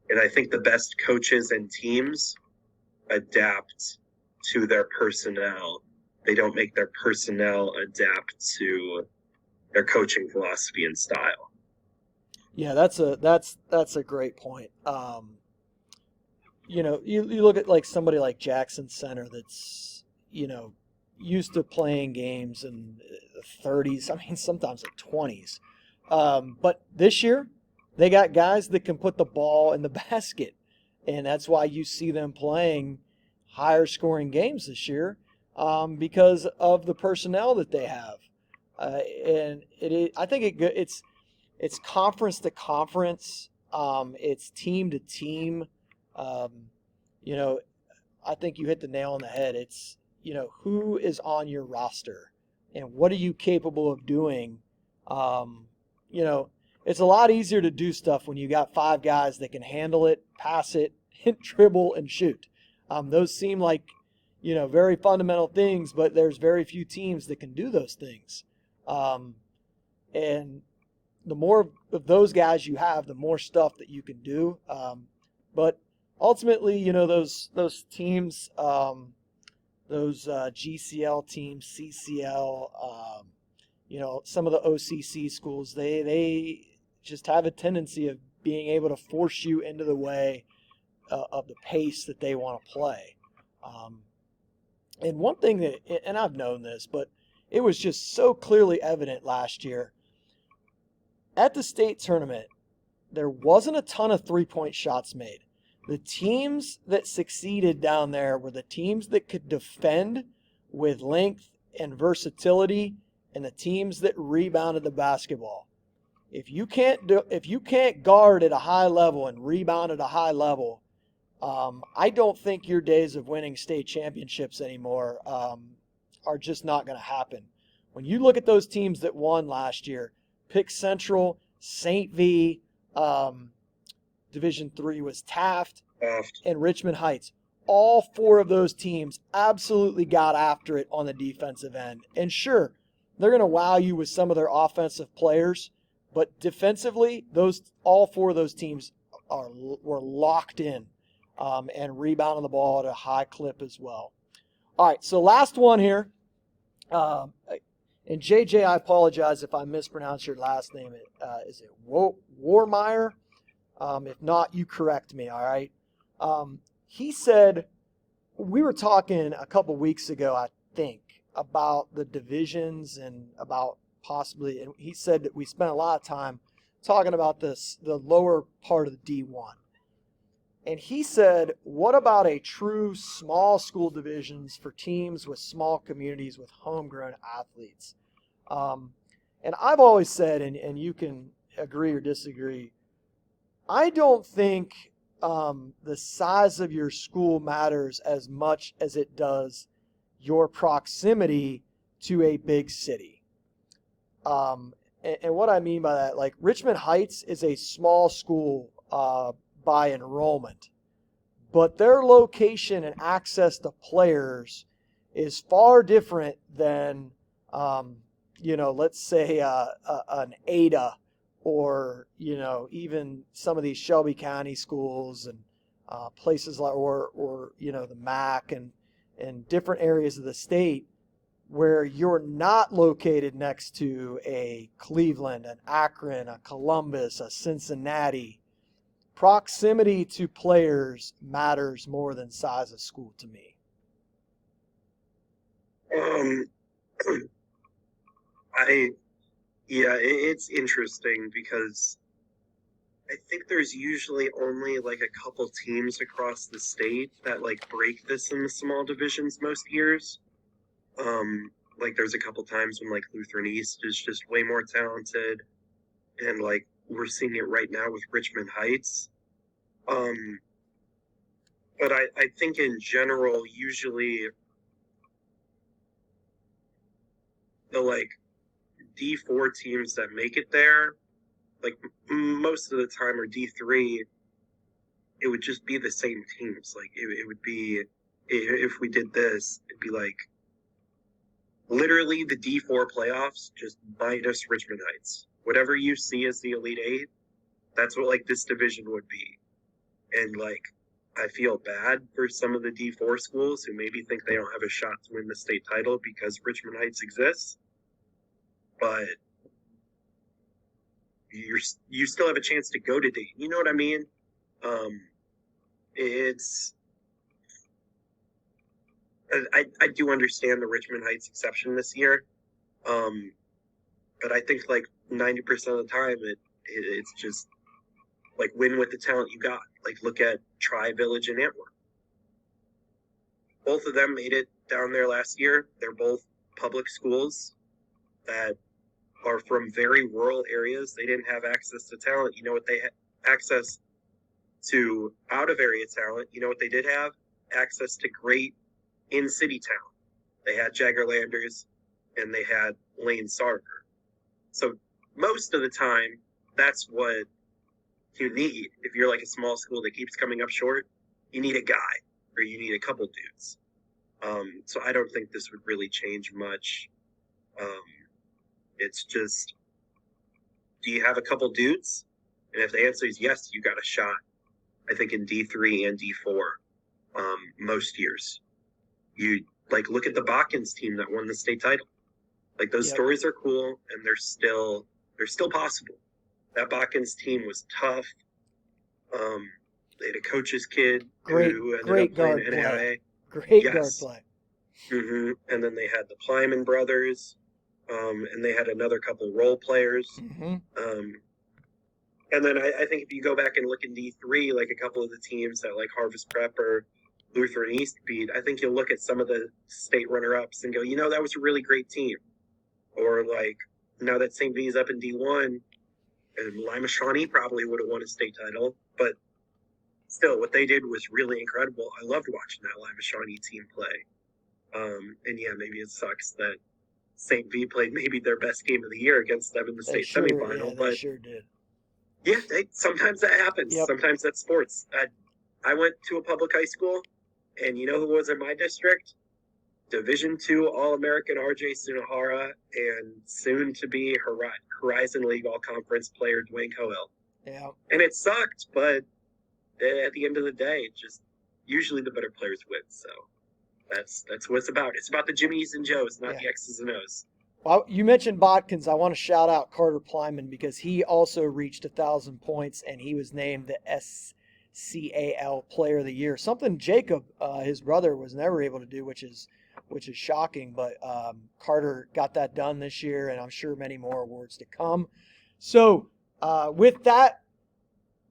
Speaker 2: and I think the best coaches and teams adapt to their personnel. They don't make their personnel adapt to their coaching philosophy and style.
Speaker 1: Yeah, that's a great point. You look at like somebody like Jackson Center that's, used to playing games in the 30s, I mean, sometimes the 20s. But this year, they got guys that can put the ball in the basket. And that's why you see them playing higher scoring games this year, because of the personnel that they have. And I think it's conference to conference, it's team to team. Um, you know, I think you hit the nail on the head. It's, who is on your roster and what are you capable of doing? Um, you know, it's a lot easier to do stuff when you got five guys that can handle it, pass it, dribble, and shoot. Those seem like, very fundamental things, but there's very few teams that can do those things. Um, and the more of those guys you have, the more stuff that you can do. But ultimately, those teams, those GCL teams, CCL, some of the OCC schools, they just have a tendency of being able to force you into the way of the pace that they want to play. And one thing and I've known this, but it was just so clearly evident last year at the state tournament, there wasn't a ton of three-point shots made. The teams that succeeded down there were the teams that could defend with length and versatility, and the teams that rebounded the basketball. If you can't guard at a high level and rebound at a high level, I don't think your days of winning state championships anymore are just not going to happen. When you look at those teams that won last year, Pick Central, St. V, Division III was Taft, and Richmond Heights. All four of those teams absolutely got after it on the defensive end. And sure, they're going to wow you with some of their offensive players, but defensively, all four of those teams were locked in and rebounding the ball at a high clip as well. All right, so last one here. And JJ, I apologize if I mispronounce your last name. Is it Warmeyer? If not, you correct me, all right? He said, we were talking a couple weeks ago, I think, about the divisions and about possibly, and he said that we spent a lot of time talking about the lower part of the D1. And he said, what about a true small school divisions for teams with small communities with homegrown athletes? And I've always said, and you can agree or disagree, I don't think the size of your school matters as much as it does your proximity to a big city. And what I mean by that, like Richmond Heights is a small school by enrollment, but their location and access to players is far different than, let's say an Ada or, even some of these Shelby County schools and places like, or the MAC and different areas of the state where you're not located next to a Cleveland, an Akron, a Columbus, a Cincinnati. Proximity to players matters more than size of school to me.
Speaker 2: It's interesting because I think there's usually only like a couple teams across the state that like break this in the small divisions most years. Like there's a couple times when like Lutheran East is just way more talented, and like we're seeing it right now with Richmond Heights. But I think in general, usually the like D4 teams that make it there, like most of the time, or D3, it would just be the same teams. Like it would be, if we did this, it'd be like literally the D4 playoffs, just minus Richmond Heights. Whatever you see as the Elite Eight, that's what like this division would be. And like, I feel bad for some of the D4 schools who maybe think they don't have a shot to win the state title because Richmond Heights exists. But you still have a chance to go to Dayton. You know what I mean? It's I do understand the Richmond Heights exception this year, but I think like 90% of the time it's just like win with the talent you got. Like look at Tri-Village and Antwerp. Both of them made it down there last year. They're both public schools that are from very rural areas. They didn't have access to talent. You know what they had access to out of area talent? You know what they did have? Access to great in city talent. They had Jagger Landers and they had Lane Sarver. So most of the time, that's what you need. If you're like a small school that keeps coming up short, you need a guy or you need a couple dudes. So I don't think this would really change much. It's just, do you have a couple dudes? And if the answer is yes, you got a shot. I think in D3 and D4, most years. You like look at the Botkins team that won the state title. Like those stories are cool, and they're still possible. That Botkins team was tough. They had a coach's kid who ended up playing NAIA.
Speaker 1: Great guard play.
Speaker 2: Mm-hmm. And then they had the Plyman brothers, and they had another couple role players.
Speaker 1: Mm-hmm.
Speaker 2: And then I think if you go back and look in D3, like a couple of the teams that like Harvest Prep or Lutheran East beat, I think you'll look at some of the state runner-ups and go, that was a really great team. Or like now that St. V's up in D1, and Lima Shawnee probably would have won a state title, but still, what they did was really incredible. I loved watching that Lima Shawnee team play. And yeah, maybe it sucks that St. V played maybe their best game of the year against them in the state semifinal.
Speaker 1: They sure did.
Speaker 2: Yeah, sometimes that happens.
Speaker 1: Yep.
Speaker 2: Sometimes that's sports. I went to a public high school, and you know who was in my district? Division II All-American R.J. Sunahara and soon-to-be Horizon League All-Conference player Dwayne Coel.
Speaker 1: Yeah.
Speaker 2: And it sucked, but at the end of the day, it just usually the better players win. So that's what it's about. It's about the Jimmies and Joes, not the X's and O's.
Speaker 1: Well, you mentioned Botkins. I want to shout out Carter Plyman because he also reached 1,000 points, and he was named the SCAL Player of the Year. Something Jacob, his brother, was never able to do, which is shocking. But Carter got that done this year, and I'm sure many more awards to come. So with that,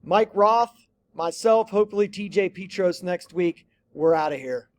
Speaker 1: Mike Roth, myself, hopefully TJ Petros next week. We're out of here.